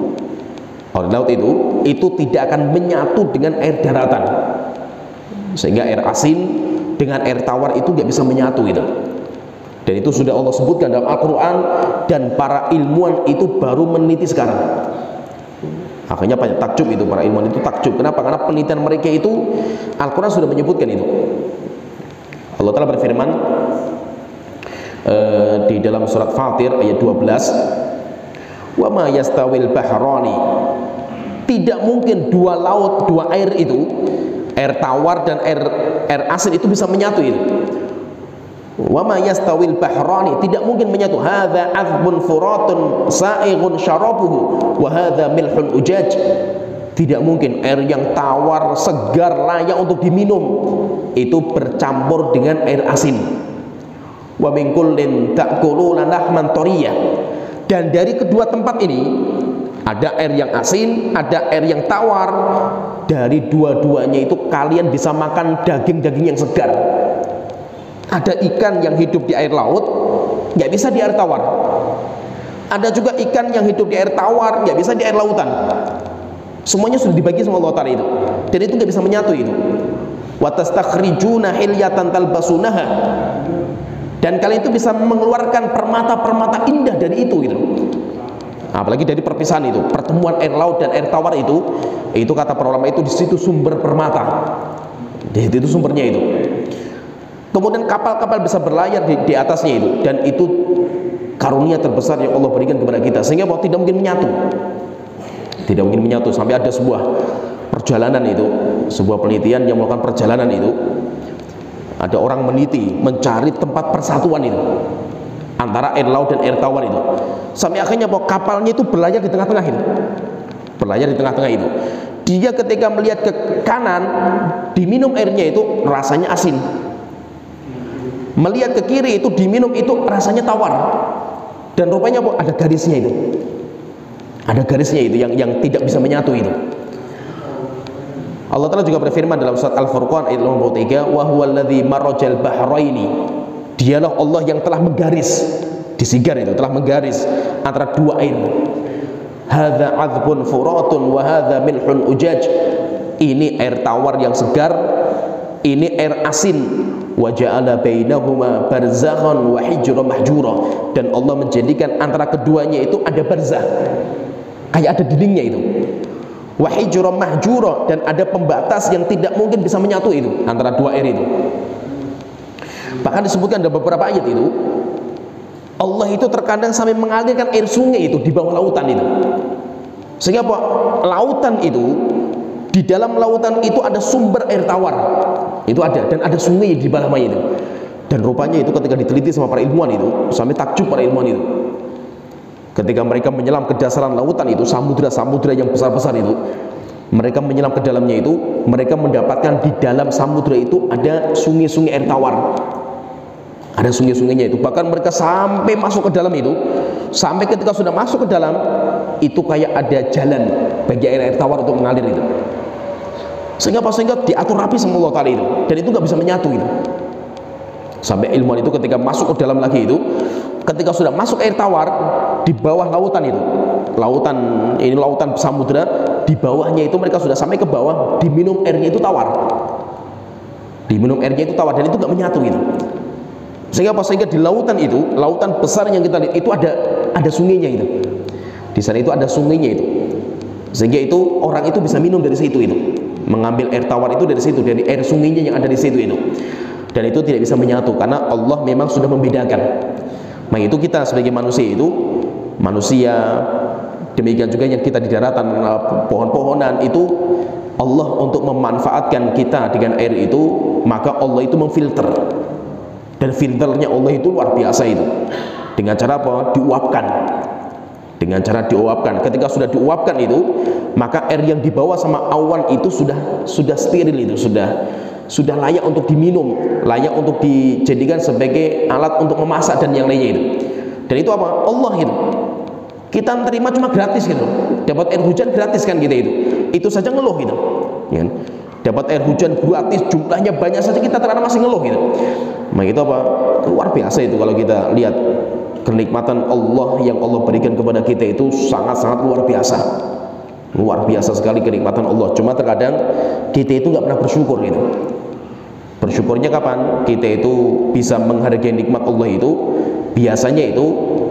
tidak akan menyatu dengan air daratan. Sehingga air asin dengan air tawar itu nggak bisa menyatu itu. Dan itu sudah Allah sebutkan dalam Al-Quran, dan para ilmuwan itu baru meneliti sekarang. Akhirnya banyak takjub itu, para ilmuwan itu takjub. Kenapa? Karena penelitian mereka itu Al-Quran sudah menyebutkan itu. Allah Ta'ala berfirman di dalam surat Fatir ayat 12, wa ma yastawil bahrani, tidak mungkin dua laut, dua air itu, air tawar dan air asin itu bisa menyatu itu. Wa ma yastawil bahrani, tidak mungkin menyatu. Hadza azbun furatun sa'ighun syarabuhu wa hadza milhun ujaj. Tidak mungkin air yang tawar, segar, layak untuk diminum itu bercampur dengan air asin. Wa min kullin ta'kuluna lahman tariyah. Dan dari kedua tempat ini ada air yang asin, ada air yang tawar. Dari dua-duanya itu kalian bisa makan daging-daging yang segar. Ada ikan yang hidup di air laut, nggak bisa di air tawar. Ada juga ikan yang hidup di air tawar, nggak bisa di air lautan. Semuanya sudah dibagi sama Allah Ta'ala itu, dan itu nggak bisa menyatu itu. Wa tastakhrijuna hilyatan talbasunaha, dan kalian itu bisa mengeluarkan permata-permata indah dari itu gitu. Apalagi dari perpisahan itu, pertemuan air laut dan air tawar itu kata para ulama itu di situ sumber permata, di situ sumbernya itu. Kemudian kapal-kapal bisa berlayar di atasnya itu, dan itu karunia terbesar yang Allah berikan kepada kita, sehingga tidak mungkin menyatu, tidak mungkin menyatu. Sampai ada sebuah perjalanan itu, sebuah penelitian yang melakukan perjalanan itu, ada orang meneliti mencari tempat persatuan itu antara air laut dan air tawar itu, sampai akhirnya kapalnya itu berlayar di tengah-tengah itu, berlayar di tengah-tengah itu. Dia ketika melihat ke kanan, diminum airnya itu rasanya asin, melihat ke kiri itu diminum itu rasanya tawar, dan rupanya ada garisnya itu, ada garisnya itu yang tidak bisa menyatu itu. Allah Ta'ala juga berfirman dalam surat Al-Furqan ayat 53, wa huwal ladzi marajal bahraini, dialah Allah yang telah menggaris, disigar itu, telah menggaris antara dua air. Hadza 'adzbun furatun wa hadza milhun ujaj, ini air tawar yang segar, ini air asin. Wa ja'ala bainahuma barzakhan wa hijran mahjura, dan Allah menjadikan antara keduanya itu ada barzakh, kayak ada dindingnya itu. Wa hijran mahjura, dan ada pembatas yang tidak mungkin bisa menyatu itu antara dua air itu. Bahkan disebutkan dalam beberapa ayat itu, Allah itu terkadang sampai mengalirkan air sungai itu di bawah lautan itu, sehingga lautan itu, di dalam lautan itu ada sumber air tawar itu ada, dan ada sungai di bawahnya itu. Dan rupanya itu ketika diteliti sama para ilmuwan itu, sampai takjub para ilmuwan itu, ketika mereka menyelam ke dasaran lautan itu, samudra-samudra yang besar-besar itu, mereka menyelam ke dalamnya itu, mereka mendapatkan di dalam samudra itu ada sungai-sungai air tawar, ada sungai-sungainya itu. Bahkan mereka sampai masuk ke dalam itu, sampai ketika sudah masuk ke dalam itu kayak ada jalan bagi air tawar untuk mengalir itu, sehingga diatur rapi sama Allah Ta'ala itu, dan itu nggak bisa menyatu itu. Sampai ilmuwan itu ketika masuk ke dalam lagi itu, ketika sudah masuk air tawar di bawah lautan itu, lautan samudra, di bawahnya itu mereka sudah sampai ke bawah, diminum airnya itu tawar, diminum airnya itu tawar, dan itu nggak menyatu gitu. Sehingga di lautan itu, lautan besar yang kita lihat itu ada sungainya itu, di sana itu ada sungainya itu, sehingga itu orang itu bisa minum dari situ itu, mengambil air tawar itu dari situ, dari air sungainya yang ada di situ itu. Dan itu tidak bisa menyatu karena Allah memang sudah membedakan. Nah itu kita sebagai manusia itu, manusia, demikian juga yang kita di daratan, pohon-pohonan itu, Allah untuk memanfaatkan kita dengan air itu, maka Allah itu memfilter, dan filternya Allah itu luar biasa itu. Dengan cara apa? Diuapkan. Dengan cara diuapkan. Ketika sudah diuapkan itu, maka air yang dibawa sama awan itu sudah steril itu, sudah layak untuk diminum, layak untuk dijadikan sebagai alat untuk memasak dan yang lainnya itu. Dan itu apa? Allah itu. Kita terima cuma gratis gitu. Dapat air hujan gratis kan kita itu. Itu saja ngeluh gitu. Ya. Dapat air hujan gratis, jumlahnya banyak saja kita terkadang masih ngeluh gitu. Nah itu apa? Luar biasa itu kalau kita lihat kenikmatan Allah yang Allah berikan kepada kita itu sangat-sangat luar biasa. Luar biasa sekali kenikmatan Allah. Cuma terkadang kita itu nggak pernah bersyukur gitu. Bersyukurnya kapan? Kita itu bisa menghargai nikmat Allah itu, biasanya itu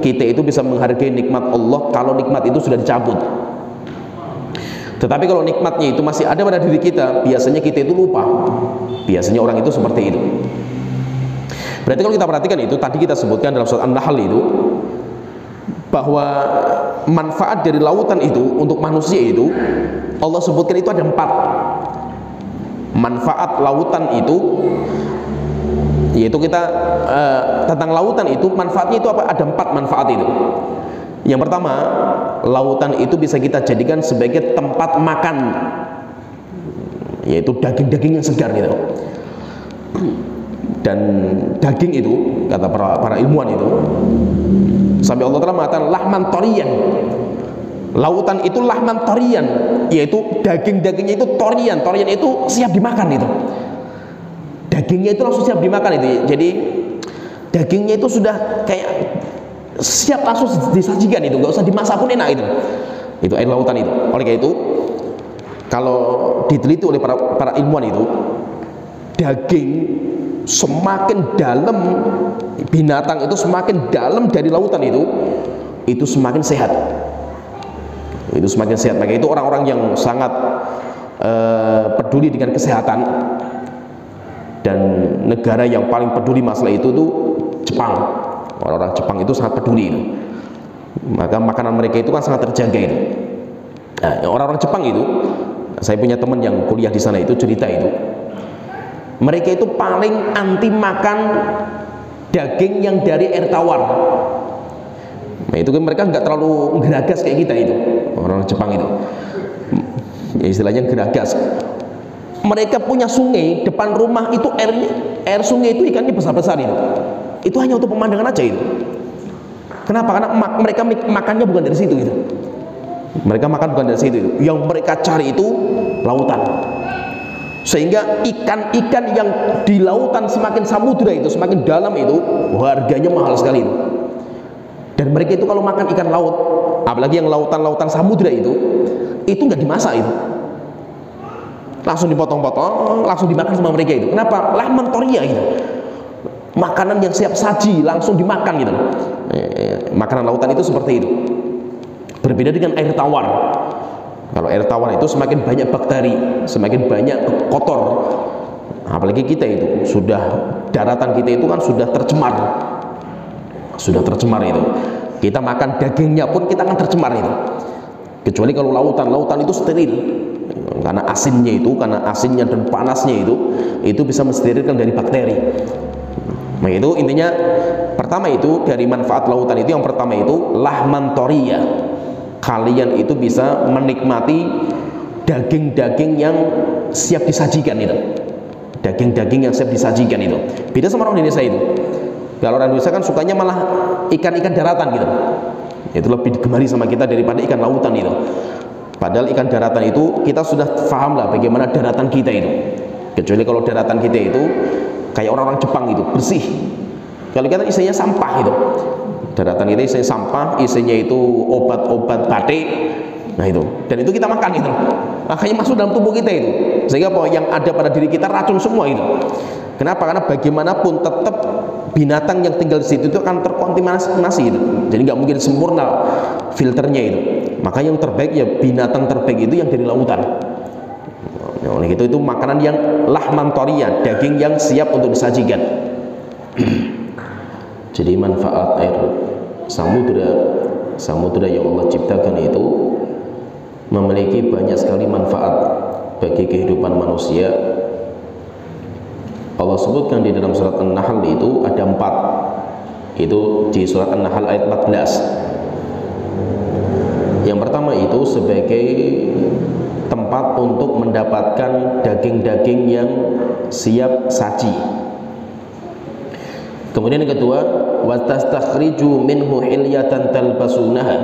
kita itu bisa menghargai nikmat Allah kalau nikmat itu sudah dicabut. Tetapi kalau nikmatnya itu masih ada pada diri kita, biasanya kita itu lupa. Biasanya orang itu seperti itu. Berarti kalau kita perhatikan itu, tadi kita sebutkan dalam surat An-Nahl itu, bahwa manfaat dari lautan itu untuk manusia itu, Allah sebutkan itu ada 4 manfaat lautan itu, yaitu kita tentang lautan itu, manfaatnya itu apa? Ada 4 manfaat itu. Yang pertama, lautan itu bisa kita jadikan sebagai tempat makan, yaitu daging-daging yang segar gitu. Dan daging itu, kata para ilmuwan itu, sampai Allah telah mengatakan lahman torian. Lautan itu lahman torian, yaitu daging-dagingnya itu torian. Torian itu siap dimakan itu. dagingnya itu langsung siap dimakan itu. Jadi dagingnya itu sudah kayak siap langsung disajikan itu, nggak usah dimasak pun enak itu. Itu air lautan itu. Oleh karena itu, kalau diteliti oleh para ilmuwan itu, daging semakin dalam binatang itu, semakin dalam dari lautan itu semakin sehat. Itu semakin sehat. Maka itu orang-orang yang sangat peduli dengan kesehatan, dan negara yang paling peduli masalah itu tuh Jepang. Orang-orang Jepang itu sangat peduli itu. Maka makanan mereka itu kan sangat terjaga itu. Nah, orang-orang Jepang itu, saya punya teman yang kuliah di sana itu cerita itu, mereka itu paling anti makan daging yang dari air tawar. Nah itu kan mereka nggak terlalu geragas kayak kita itu, orang Jepang itu, ya, istilahnya geragas. Mereka punya sungai depan rumah itu, air sungai itu ikannya besar-besar itu hanya untuk pemandangan aja itu. Kenapa? Karena mereka makannya bukan dari situ itu. Mereka makan bukan dari situ itu. Yang mereka cari itu lautan. Sehingga ikan-ikan yang di lautan, semakin samudra itu, semakin dalam itu, harganya mahal sekali itu. Dan mereka itu kalau makan ikan laut, apalagi yang lautan-lautan samudra itu nggak dimasak itu. Langsung dipotong-potong, langsung dimakan sama mereka itu. Kenapa? Lahman toria itu. Makanan yang siap saji, langsung dimakan gitu. Makanan lautan itu seperti itu. Berbeda dengan air tawar. Kalau air tawar itu semakin banyak bakteri, semakin banyak kotor. Apalagi kita itu sudah, daratan kita itu kan sudah tercemar itu. Kita makan dagingnya pun kita akan tercemar itu. Kecuali kalau lautan itu steril, karena asinnya dan panasnya itu bisa mensterilkan dari bakteri. Nah itu intinya, pertama itu dari manfaat lautan itu, yang pertama itu lahman toria. Kalian itu bisa menikmati daging-daging yang siap disajikan itu. Daging-daging yang siap disajikan itu. Beda sama orang Indonesia itu. Kalau orang Indonesia kan sukanya malah ikan-ikan daratan gitu. Itu lebih digemari sama kita daripada ikan lautan itu. Padahal ikan daratan itu kita sudah paham lah bagaimana daratan kita itu. Kecuali kalau daratan kita itu kayak orang-orang Jepang itu, bersih. Kalau kita isinya sampah itu. Daratan kita isinya sampah, isinya itu obat-obat batik. Nah itu, dan itu kita makan itu. Makanya masuk dalam tubuh kita itu. Sehingga apa yang ada pada diri kita racun semua itu. Kenapa? Karena bagaimanapun tetap binatang yang tinggal di situ itu akan terkontaminasi itu. Jadi nggak mungkin sempurna filternya itu. Maka yang terbaik ya, binatang terbaik itu yang dari lautan. Oleh itu makanan yang lahman toria, daging yang siap untuk disajikan. Jadi manfaat air samudra yang Allah ciptakan itu memiliki banyak sekali manfaat bagi kehidupan manusia. Allah sebutkan di dalam surat An-Nahl itu ada 4. Itu di surat An-Nahl ayat 14. Yang pertama itu sebagai tempat untuk mendapatkan daging-daging yang siap saji. Kemudian yang kedua, wa tastakhriju minhu hilyatan talbasunaha.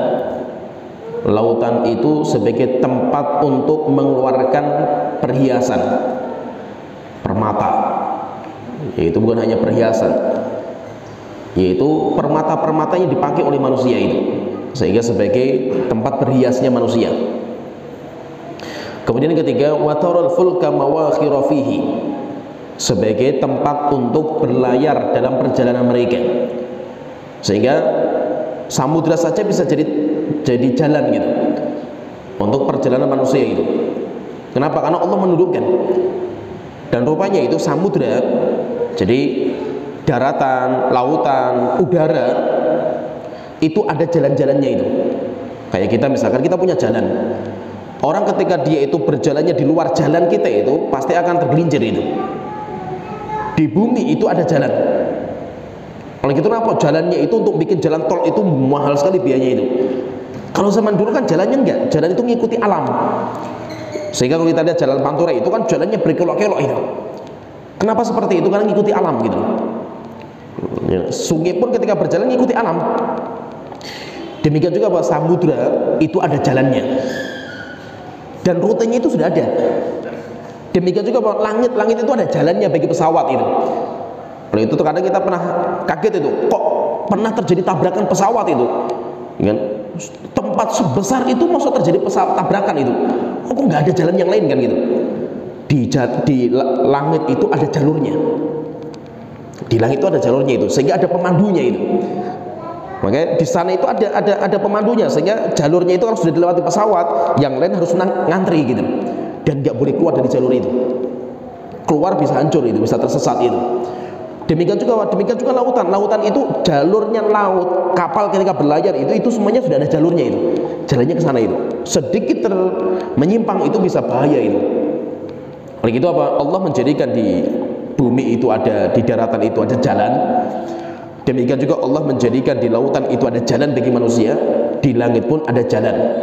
Lautan itu sebagai tempat untuk mengeluarkan perhiasan, permata. Yaitu bukan hanya perhiasan, yaitu permata-permata yang dipakai oleh manusia itu, sehingga sebagai tempat berhiasnya manusia. Kemudian yang ketiga, wa taral fulka mawakhira fihi, sebagai tempat untuk berlayar dalam perjalanan mereka, sehingga samudra saja bisa jadi jalan gitu untuk perjalanan manusia itu. Kenapa? Karena Allah menundukkan. Dan rupanya itu samudra, jadi daratan, lautan, udara itu ada jalan-jalannya itu. Kayak kita misalkan kita punya jalan. Orang ketika dia itu berjalannya di luar jalan kita itu pasti akan tergelincir itu. Di bumi itu ada jalan. Oleh itu kenapa jalannya itu untuk bikin jalan tol itu mahal sekali biayanya itu. Kalau zaman dulu kan jalannya enggak, jalan itu mengikuti alam. Sehingga kalau kita lihat jalan Pantura itu kan jalannya berkelok-kelok itu. Kenapa seperti itu? Karena mengikuti alam gitu. Ya, sungai pun ketika berjalan mengikuti alam. Demikian juga bahwa samudra itu ada jalannya. Dan rutenya itu sudah ada. Demikian juga langit itu ada jalannya bagi pesawat itu. Oleh itu terkadang kita pernah kaget itu, kok pernah terjadi tabrakan pesawat itu, kan? Tempat sebesar itu masa terjadi pesawat tabrakan itu, kok nggak ada jalan yang lain kan gitu? Di langit itu ada jalurnya, di langit itu ada jalurnya itu, sehingga ada pemandunya itu. Makanya di sana itu ada pemandunya, sehingga jalurnya itu kalau sudah dilewati pesawat, yang lain harus ngantri gitu, dan nggak boleh keluar dari jalur itu. Keluar bisa hancur itu, bisa tersesat itu. Demikian juga lautan. Lautan itu jalurnya laut. Kapal ketika berlayar itu semuanya sudah ada jalurnya itu. Jalannya ke sana itu. Sedikit menyimpang itu bisa bahaya itu. Oleh itu apa? Allah menjadikan di bumi itu ada, di daratan itu ada jalan. Demikian juga Allah menjadikan di lautan itu ada jalan bagi manusia. Di langit pun ada jalan.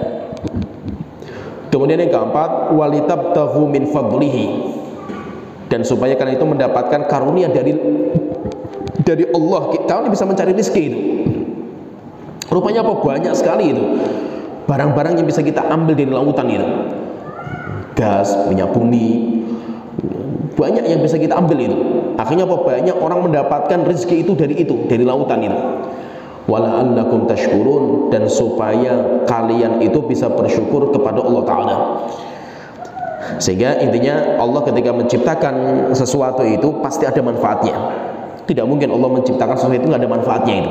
Kemudian yang keempat, walitabtaghu min fadlihi. Dan supaya kalian itu mendapatkan karunia dari Allah, kalian bisa mencari rezeki itu. Rupanya apa? Banyak sekali itu barang-barang yang bisa kita ambil dari lautan itu. Gas, minyak bumi, banyak yang bisa kita ambil itu. Akhirnya apa? Banyak orang mendapatkan rezeki itu, dari lautan itu. Wala'allakum tashkurun, dan supaya kalian itu bisa bersyukur kepada Allah Ta'ala. Sehingga intinya Allah ketika menciptakan sesuatu itu pasti ada manfaatnya. Tidak mungkin Allah menciptakan sesuatu itu nggak ada manfaatnya itu.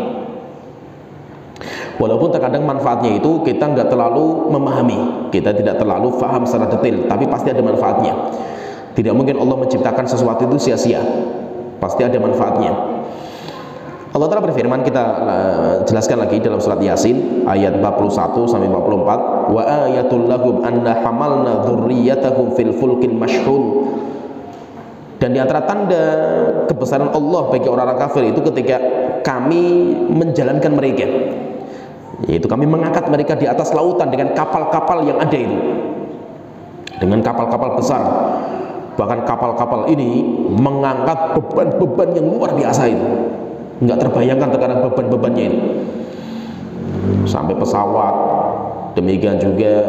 Walaupun terkadang manfaatnya itu kita nggak terlalu memahami, kita tidak terlalu paham secara detail, tapi pasti ada manfaatnya. Tidak mungkin Allah menciptakan sesuatu itu sia-sia, pasti ada manfaatnya. Allah Ta'ala berfirman, kita jelaskan lagi dalam surat Yasin ayat 41 sampai 44, wa ayatul lahum anna hamalna dzurriyyatahum fil fulkil mashhun. Dan di antara tanda kebesaran Allah bagi orang-orang kafir itu ketika kami menjalankan mereka, yaitu kami mengangkat mereka di atas lautan dengan kapal-kapal yang ada itu, dengan kapal-kapal besar. Bahkan kapal-kapal ini mengangkat beban-beban yang luar biasa itu. Nggak terbayangkan terkadang beban-bebannya ini, sampai pesawat. Demikian juga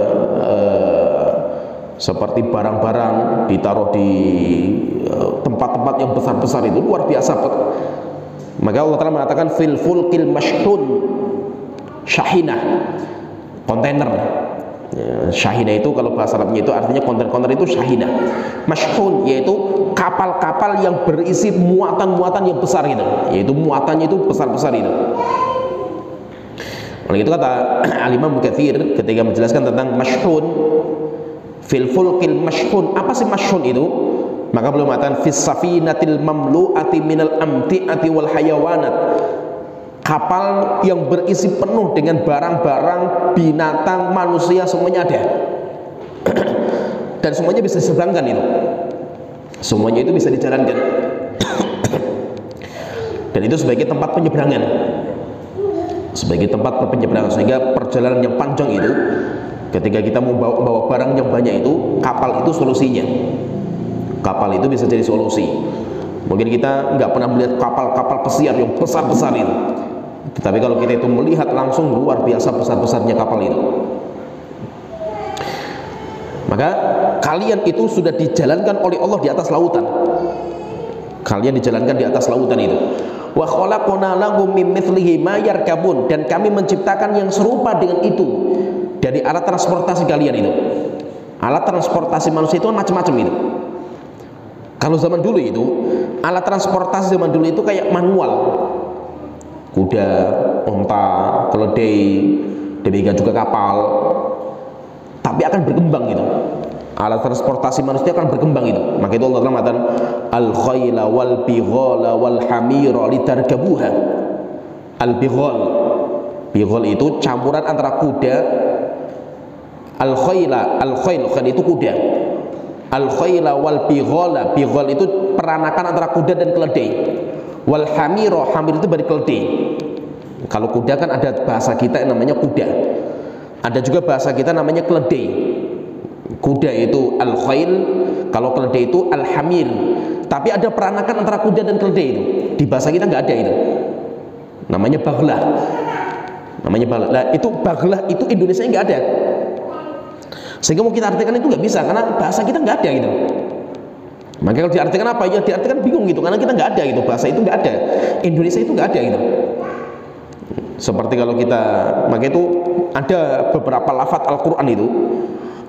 seperti barang-barang ditaruh di tempat-tempat yang besar-besar itu luar biasa. Maka Allah Ta'ala mengatakan fil fulkil mashhun, syahinah, kontainer. Syahinah itu kalau bahasa Arabnya itu artinya kontainer itu syahinah. Mashhun yaitu kapal-kapal yang berisi muatan-muatan yang besar gitu, yaitu muatannya itu besar-besar itu. Oleh itu kata Al-Imam Katsir ketika menjelaskan tentang mashhun, fil fulkil mashhun, apa sih mashhun itu? Maka beliau mengatakan fis safinatil mamlu'ati minal amti'ati wal hayawanat, kapal yang berisi penuh dengan barang-barang, binatang, manusia, semuanya ada. Dan semuanya bisa diseberangkan itu. Semuanya itu bisa dijalankan. Dan itu sebagai tempat penyeberangan. Sebagai tempat penyeberangan, sehingga perjalanan yang panjang itu, ketika kita mau bawa barang yang banyak itu, kapal itu solusinya. Kapal itu bisa jadi solusi. Mungkin kita nggak pernah melihat kapal-kapal pesiar yang besar-besar itu, tetapi kalau kita itu melihat langsung luar biasa besar-besarnya kapal itu. Maka kalian itu sudah dijalankan oleh Allah di atas lautan. Kalian dijalankan di atas lautan itu. Wa khalaqna lahum min mithlihi ma yarkabun, dan kami menciptakan yang serupa dengan itu dari alat transportasi kalian itu. Alat transportasi manusia itu macam-macam itu. Kalau zaman dulu itu, alat transportasi zaman dulu itu kayak manual. Kuda, onta, keledai, demikian juga kapal. Tapi akan berkembang gitu. Alat transportasi manusia akan berkembang itu. Maka itu Allah mengatakan al-khayla wal bighala wal hamira litarkabuha. Al-bighal, bighal itu campuran antara kuda. Al-khayla, al-khayl itu kuda. Al-khayla wal bighala, bighal itu peranakan antara kuda dan keledai. Wal hamira, hamir itu dari keledai. Kalau kuda kan ada bahasa kita yang namanya kuda. Ada juga bahasa kita namanya keledai. Kuda itu al-khayl, kalau keledai itu al-hamir. Tapi ada peranakan antara kuda dan keledai itu. Di bahasa kita nggak ada itu. Namanya baghlah. Namanya baghlah. Nah, itu baghlah itu Indonesia nggak ada. Sehingga mau kita artikan itu nggak bisa karena bahasa kita nggak ada gitu. Maka kalau diartikan apa? Ya diartikan bingung gitu, karena kita nggak ada gitu, bahasa itu nggak ada, Indonesia itu nggak ada gitu. Seperti kalau kita, maka itu ada beberapa lafadz Al-Quran itu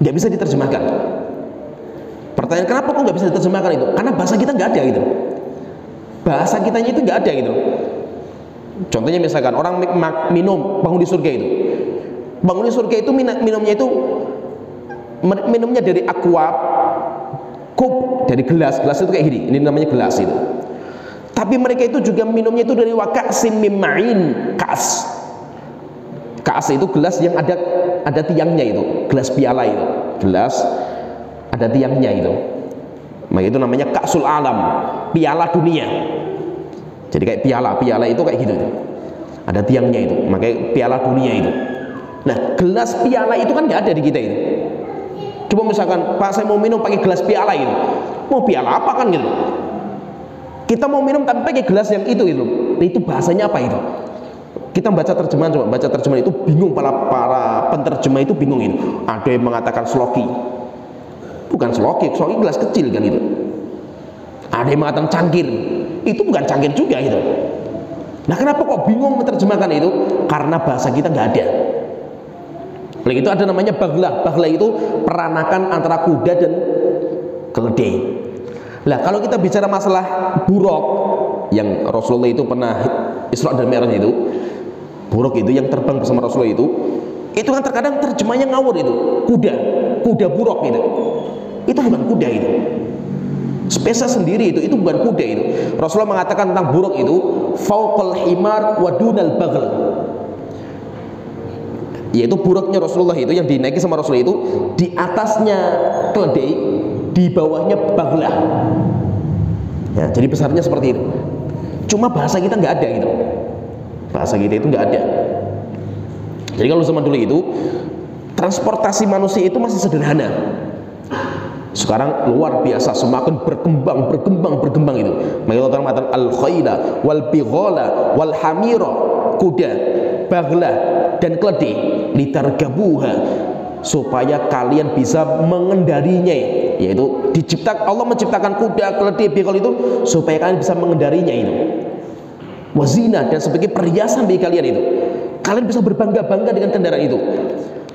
nggak bisa diterjemahkan. Pertanyaan kenapa kok nggak bisa diterjemahkan itu? Karena bahasa kita nggak ada gitu. Bahasa kitanya itu nggak ada gitu. Contohnya misalkan orang minum penghuni surga itu. Penghuni surga itu minumnya itu minumnya dari aqua, cup, dari gelas itu kayak gini. Ini namanya gelas itu. Tapi mereka itu juga minumnya itu dari wakasin mimmain, kaas. Kaas itu gelas yang ada tiangnya itu, gelas piala itu. Gelas ada tiangnya itu. Maka itu namanya ka'sul alam, piala dunia. Jadi kayak piala itu kayak gitu. Ada tiangnya itu, makanya piala dunia itu. Nah, gelas piala itu kan nggak ada di kita itu. Coba misalkan, Pak saya mau minum pakai gelas piala itu, mau piala apa kan gitu. Kita mau minum tapi pakai gelas yang itu. Itu bahasanya apa itu? Kita baca terjemahan, coba baca terjemahan itu bingung, para penerjemah itu bingung ini. Ada yang mengatakan sloki, bukan sloki gelas kecil kan itu. Ada yang mengatakan cangkir, itu bukan cangkir juga gitu. Nah kenapa kok bingung menerjemahkan itu? Karena bahasa kita nggak ada. Oleh itu ada namanya baghlah. Baghlah itu peranakan antara kuda dan keledai. Nah kalau kita bicara masalah buruk, yang Rasulullah itu pernah Isra dan Mi'raj itu, buruk itu yang terbang bersama Rasulullah itu kan terkadang terjemahnya ngawur itu, kuda buruk itu bukan kuda itu, spesies sendiri itu bukan kuda itu. Rasulullah mengatakan tentang buruk itu fauqal himar wa dunal baghl, yaitu buruknya Rasulullah itu yang dinaiki sama Rasulullah itu di atasnya keledai, di bawahnya baghlah. Ya, jadi besarnya seperti itu. Cuma bahasa kita nggak ada gitu. Bahasa kita itu nggak ada. Jadi kalau zaman dulu itu transportasi manusia itu masih sederhana. Sekarang luar biasa, semakin berkembang itu. Maka Allah mengatakan al-khayla wal bighala wal hamira, kuda, baghlah dan keledai, litargabuha, supaya kalian bisa mengendarinya. Yaitu Allah menciptakan kuda, keledai, bighala itu supaya kalian bisa mengendarinya itu. Wazina, dan sebagai perhiasan bagi kalian itu. Kalian bisa berbangga-bangga dengan kendaraan itu.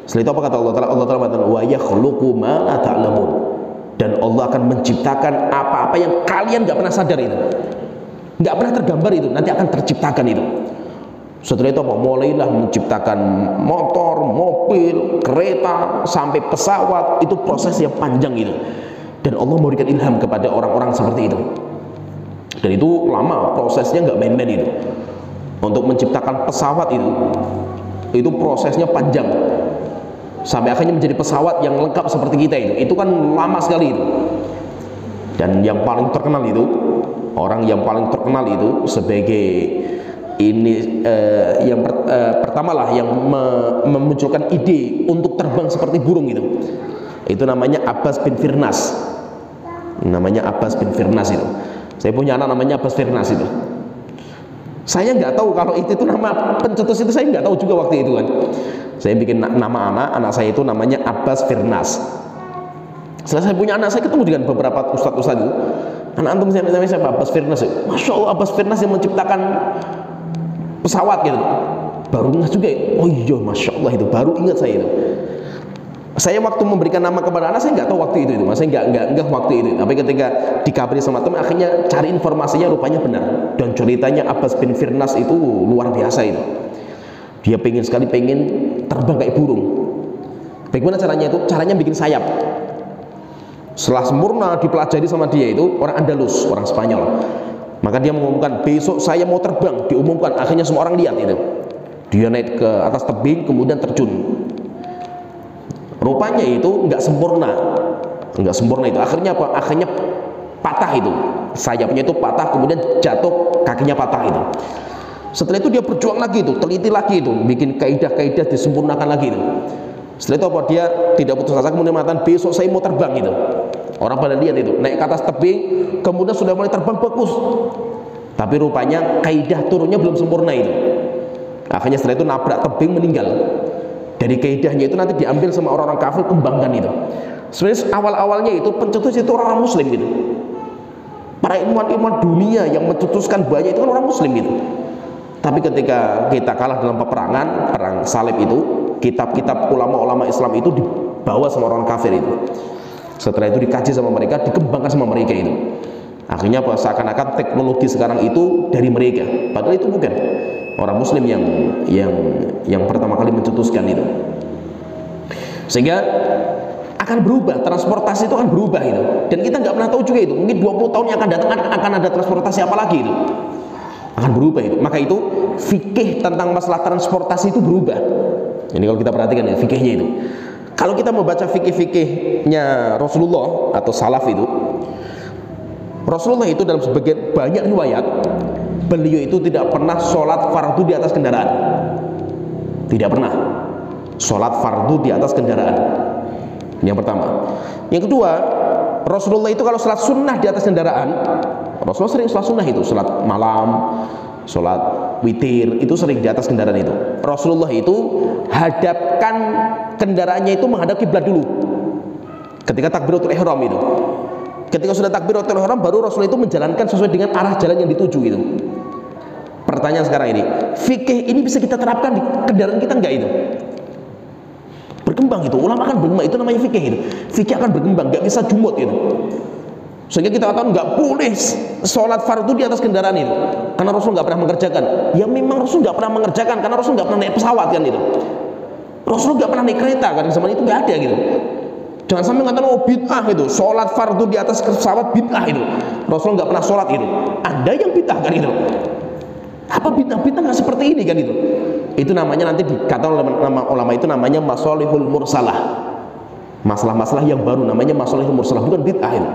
Setelah itu apa kata Allah Ta'ala? Allah Ta'ala mengatakan wa yakhluqu ma la ta'lamun, dan Allah akan menciptakan apa-apa yang kalian gak pernah sadar itu, gak pernah tergambar itu, nanti akan terciptakan itu. Setelah itu apa? Mulailah menciptakan motor, mobil, kereta, sampai pesawat. Itu proses yang panjang itu. Dan Allah memberikan ilham kepada orang-orang seperti itu. Dan itu lama, prosesnya nggak main-main itu. Untuk menciptakan pesawat itu prosesnya panjang. Sampai akhirnya menjadi pesawat yang lengkap seperti kita itu kan lama sekali itu. Dan yang paling terkenal itu, orang yang paling terkenal itu sebagai ini yang pertama lah yang memunculkan ide untuk terbang seperti burung itu namanya Abbas bin Firnas. Namanya Abbas bin Firnas itu. Saya punya anak namanya Abbas Firnas itu. Saya nggak tahu kalau itu nama pencetus itu, saya nggak tahu juga waktu itu kan. Saya bikin nama anak saya itu namanya Abbas Firnas. Setelah saya punya anak, saya ketemu dengan beberapa ustadz-ustadz itu. Anak antum siapa? Abbas Firnas. Masya Allah, Abbas Firnas yang menciptakan pesawat gitu. Baru ingat juga. Oh iya, Masya Allah, itu baru ingat saya itu. Saya waktu memberikan nama kepada anak, saya nggak tahu waktu itu saya nggak waktu itu. Tapi ketika dikabari sama teman, akhirnya cari informasinya, rupanya benar. Dan ceritanya Abbas bin Firnas itu luar biasa itu. Dia pengen terbang kayak burung. Bagaimana caranya itu? Caranya bikin sayap. Setelah sempurna dipelajari sama dia itu orang Andalus, orang Spanyol. Maka dia mengumumkan, besok saya mau terbang. Diumumkan, akhirnya semua orang lihat itu. Dia naik ke atas tebing, kemudian terjun. Rupanya itu nggak sempurna itu. Akhirnya apa? Akhirnya patah itu, sayapnya itu patah, kemudian jatuh, kakinya patah itu. Setelah itu dia berjuang lagi itu, teliti lagi itu, bikin kaidah-kaidah, disempurnakan lagi itu. Setelah itu apa? Dia tidak putus asa, kemudian mengatakan besok saya mau terbang itu. Orang pada lihat itu, naik ke atas tebing, kemudian sudah mulai terbang bagus. Tapi rupanya kaidah turunnya belum sempurna itu. Akhirnya setelah itu nabrak tebing, meninggal. Dari kaidahnya itu nanti diambil sama orang-orang kafir, kembangkan itu. Sebenarnya awal-awalnya itu pencetus itu orang Muslim gitu. para ilmuwan-ilmuwan dunia yang mencetuskan banyak itu kan orang muslim gitu. Tapi ketika kita kalah dalam peperangan, perang salib itu, kitab-kitab ulama-ulama Islam itu dibawa sama orang kafir itu. Setelah itu dikaji sama mereka, dikembangkan sama mereka itu. Akhirnya seakan-akan teknologi sekarang itu dari mereka, padahal itu bukan. Orang muslim yang pertama kali mencetuskan itu. Sehingga akan berubah, transportasi itu akan berubah itu. Dan kita nggak pernah tahu juga itu. Mungkin 20 tahun yang akan datang akan ada transportasi apa lagi itu. Akan berubah itu. Maka itu fikih tentang masalah transportasi itu berubah. Ini kalau kita perhatikan ya fikihnya itu. Kalau kita membaca fikih-fikihnya Rasulullah atau salaf itu, Rasulullah itu dalam sebagian banyak riwayat beliau itu tidak pernah sholat fardu di atas kendaraan. Tidak pernah sholat fardu di atas kendaraan. Ini yang pertama. Yang kedua, Rasulullah itu kalau sholat sunnah di atas kendaraan, Rasulullah sering sholat sunnah itu, sholat malam, sholat witir, itu sering di atas kendaraan itu. Rasulullah itu hadapkan kendaraannya itu menghadap kiblat dulu. Ketika takbiratul ihram itu. Ketika sudah takbiratul ihram baru Rasulullah itu menjalankan sesuai dengan arah jalan yang dituju itu. Pertanyaan sekarang ini, fikih ini bisa kita terapkan di kendaraan kita enggak itu? Berkembang itu, ulama akan berkembang, itu namanya fikih itu. Fikih akan berkembang, nggak bisa jumut itu. Sehingga kita katakan nggak boleh sholat fardu di atas kendaraan itu, karena Rasul nggak pernah mengerjakan. Ya memang Rasul nggak pernah mengerjakan, karena Rasul nggak pernah naik pesawat kan itu. Rasul nggak pernah naik kereta kan, zaman itu nggak ada gitu. Jangan sampai mengatakan oh bid'ah itu, sholat fardu di atas pesawat bid'ah itu. Rasul nggak pernah sholat itu. Ada yang bid'ah kan itu. Apa bid'ah nggak seperti ini kan itu. Itu namanya nanti dikatakan oleh ulama itu namanya masalihul mursalah. Masalah-masalah yang baru namanya masalihul mursalah, bukan bid'ah itu.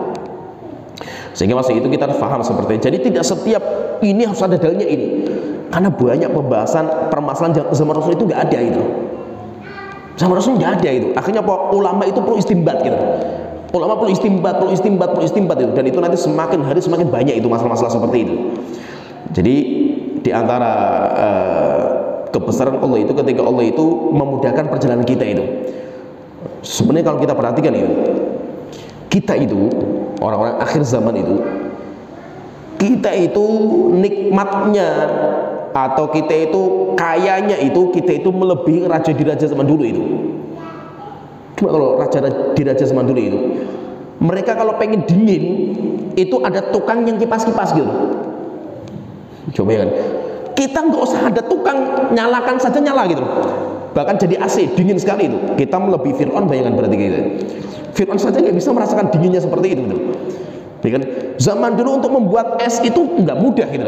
Sehingga masih itu kita paham seperti itu. Jadi tidak setiap ini harus ada dalilnya ini. Karena banyak pembahasan permasalahan zaman Rasul itu nggak ada itu. Zaman Rasul nggak ada itu. Akhirnya ulama itu perlu istimbat gitu. Ulama perlu istimbat itu. Dan itu nanti semakin hari semakin banyak itu masalah-masalah seperti itu. Jadi di antara kebesaran Allah itu ketika Allah itu memudahkan perjalanan kita itu. Sebenarnya kalau kita perhatikan itu, kita itu orang-orang akhir zaman itu, kita itu nikmatnya atau kita itu kayanya itu kita itu melebihi raja di raja zaman dulu itu. Cuma kalau raja di raja zaman dulu itu, mereka kalau pengen dingin itu ada tukang yang kipas-kipas gitu. Coba ya kan, kita nggak usah ada tukang, nyalakan saja nyala gitu. Bahkan jadi AC dingin sekali itu. Kita melebihi Fir'aun, bayangan berarti kita. Fir'aun saja nggak bisa merasakan dinginnya seperti itu gitu. Ya kan? Zaman dulu untuk membuat es itu nggak mudah gitu.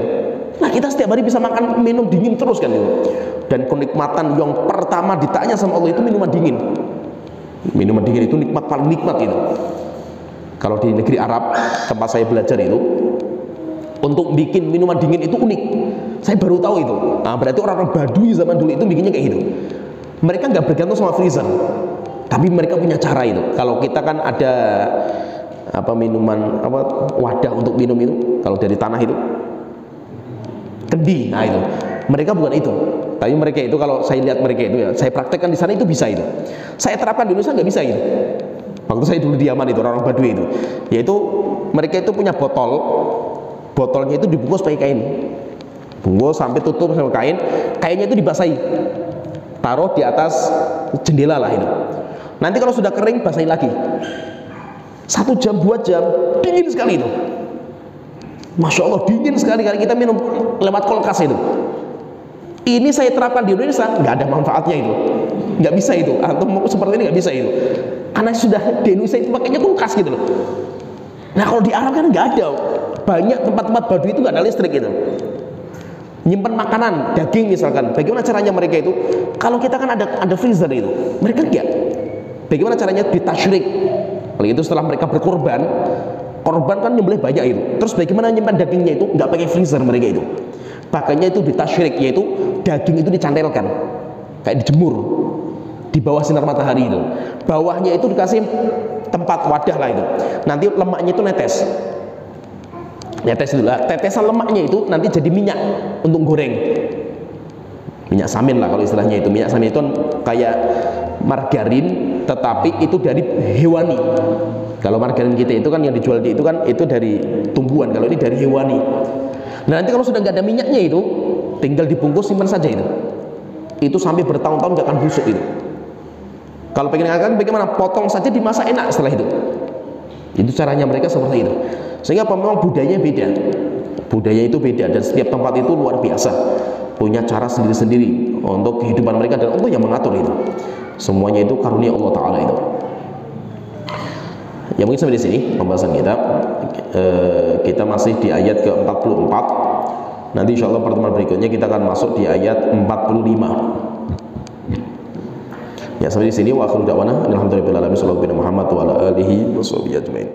Nah kita setiap hari bisa makan minum dingin terus kan gitu. Dan kenikmatan yang pertama ditanya sama Allah itu minuman dingin. Minuman dingin itu nikmat paling nikmat itu. Kalau di negeri Arab tempat saya belajar itu, untuk bikin minuman dingin itu unik. Saya baru tahu itu. Nah berarti orang-orang Badui zaman dulu itu bikinnya kayak gitu. Mereka nggak bergantung sama freezer, tapi mereka punya cara itu. Kalau kita kan ada minuman wadah untuk minum itu, kalau dari tanah itu kendi, nah itu mereka bukan itu. Tapi mereka itu kalau saya lihat mereka itu ya, saya praktekkan di sana itu bisa itu. Saya terapkan di Indonesia nggak bisa itu. Waktu saya dulu di Yaman itu orang-orang Badui itu, yaitu mereka itu punya botolnya itu dibungkus pakai kain, bungkus sampai tutup sama kain, kainnya itu dibasahi, taruh di atas jendela lah itu. Nanti kalau sudah kering basahi lagi. 1 jam 2 jam dingin sekali itu. Masya Allah dingin sekali kalau kita minum lewat kulkas itu. Ini saya terapkan di Indonesia nggak ada manfaatnya itu, nggak bisa itu. Atau seperti ini nggak bisa itu. Karena sudah di Indonesia itu pakainya kulkas gitu loh. Nah kalau di Arab kan nggak ada. Banyak tempat-tempat Badui itu nggak ada listrik gitu. Nyimpan makanan, daging misalkan, bagaimana caranya mereka itu? Kalau kita kan ada freezer itu, mereka enggak. Bagaimana caranya ditasyrik? Kalau itu setelah mereka berkorban, korban kan nyembelih banyak itu. Terus bagaimana nyimpan dagingnya itu? Enggak pakai freezer mereka itu. Pakainya itu ditasyrik, yaitu daging itu dicantelkan, kayak dijemur di bawah sinar matahari itu. Bawahnya itu dikasih tempat wadah lah itu. Nanti lemaknya itu netes dulu lah. Tetesan lemaknya itu nanti jadi minyak untuk goreng, minyak samin lah kalau istilahnya itu. Minyak samin itu kayak margarin tetapi itu dari hewani. Kalau margarin kita itu kan yang dijual itu kan itu dari tumbuhan, kalau ini dari hewani. Nah nanti kalau sudah nggak ada minyaknya itu, tinggal dibungkus simpan saja itu. Itu sampai bertahun-tahun nggak akan busuk itu. Kalau pengen ngangkat bagaimana? Potong saja dimasak enak setelah itu. Itu caranya mereka seperti itu. Sehingga memang budayanya beda. Budaya itu beda dan setiap tempat itu luar biasa. Punya cara sendiri-sendiri untuk kehidupan mereka dan Allah yang mengatur itu. Semuanya itu karunia Allah Ta'ala itu. Ya mungkin sampai di sini pembahasan kita. Kita masih di ayat ke-44. Nanti insya Allah pertemuan berikutnya kita akan masuk di ayat 45. Ya sampai di sini wa akhiru da'wana alhamdulillahi rabbil alamin sallallahu alaihi wa sallam wa ala alihi wa sahbihi ajmain.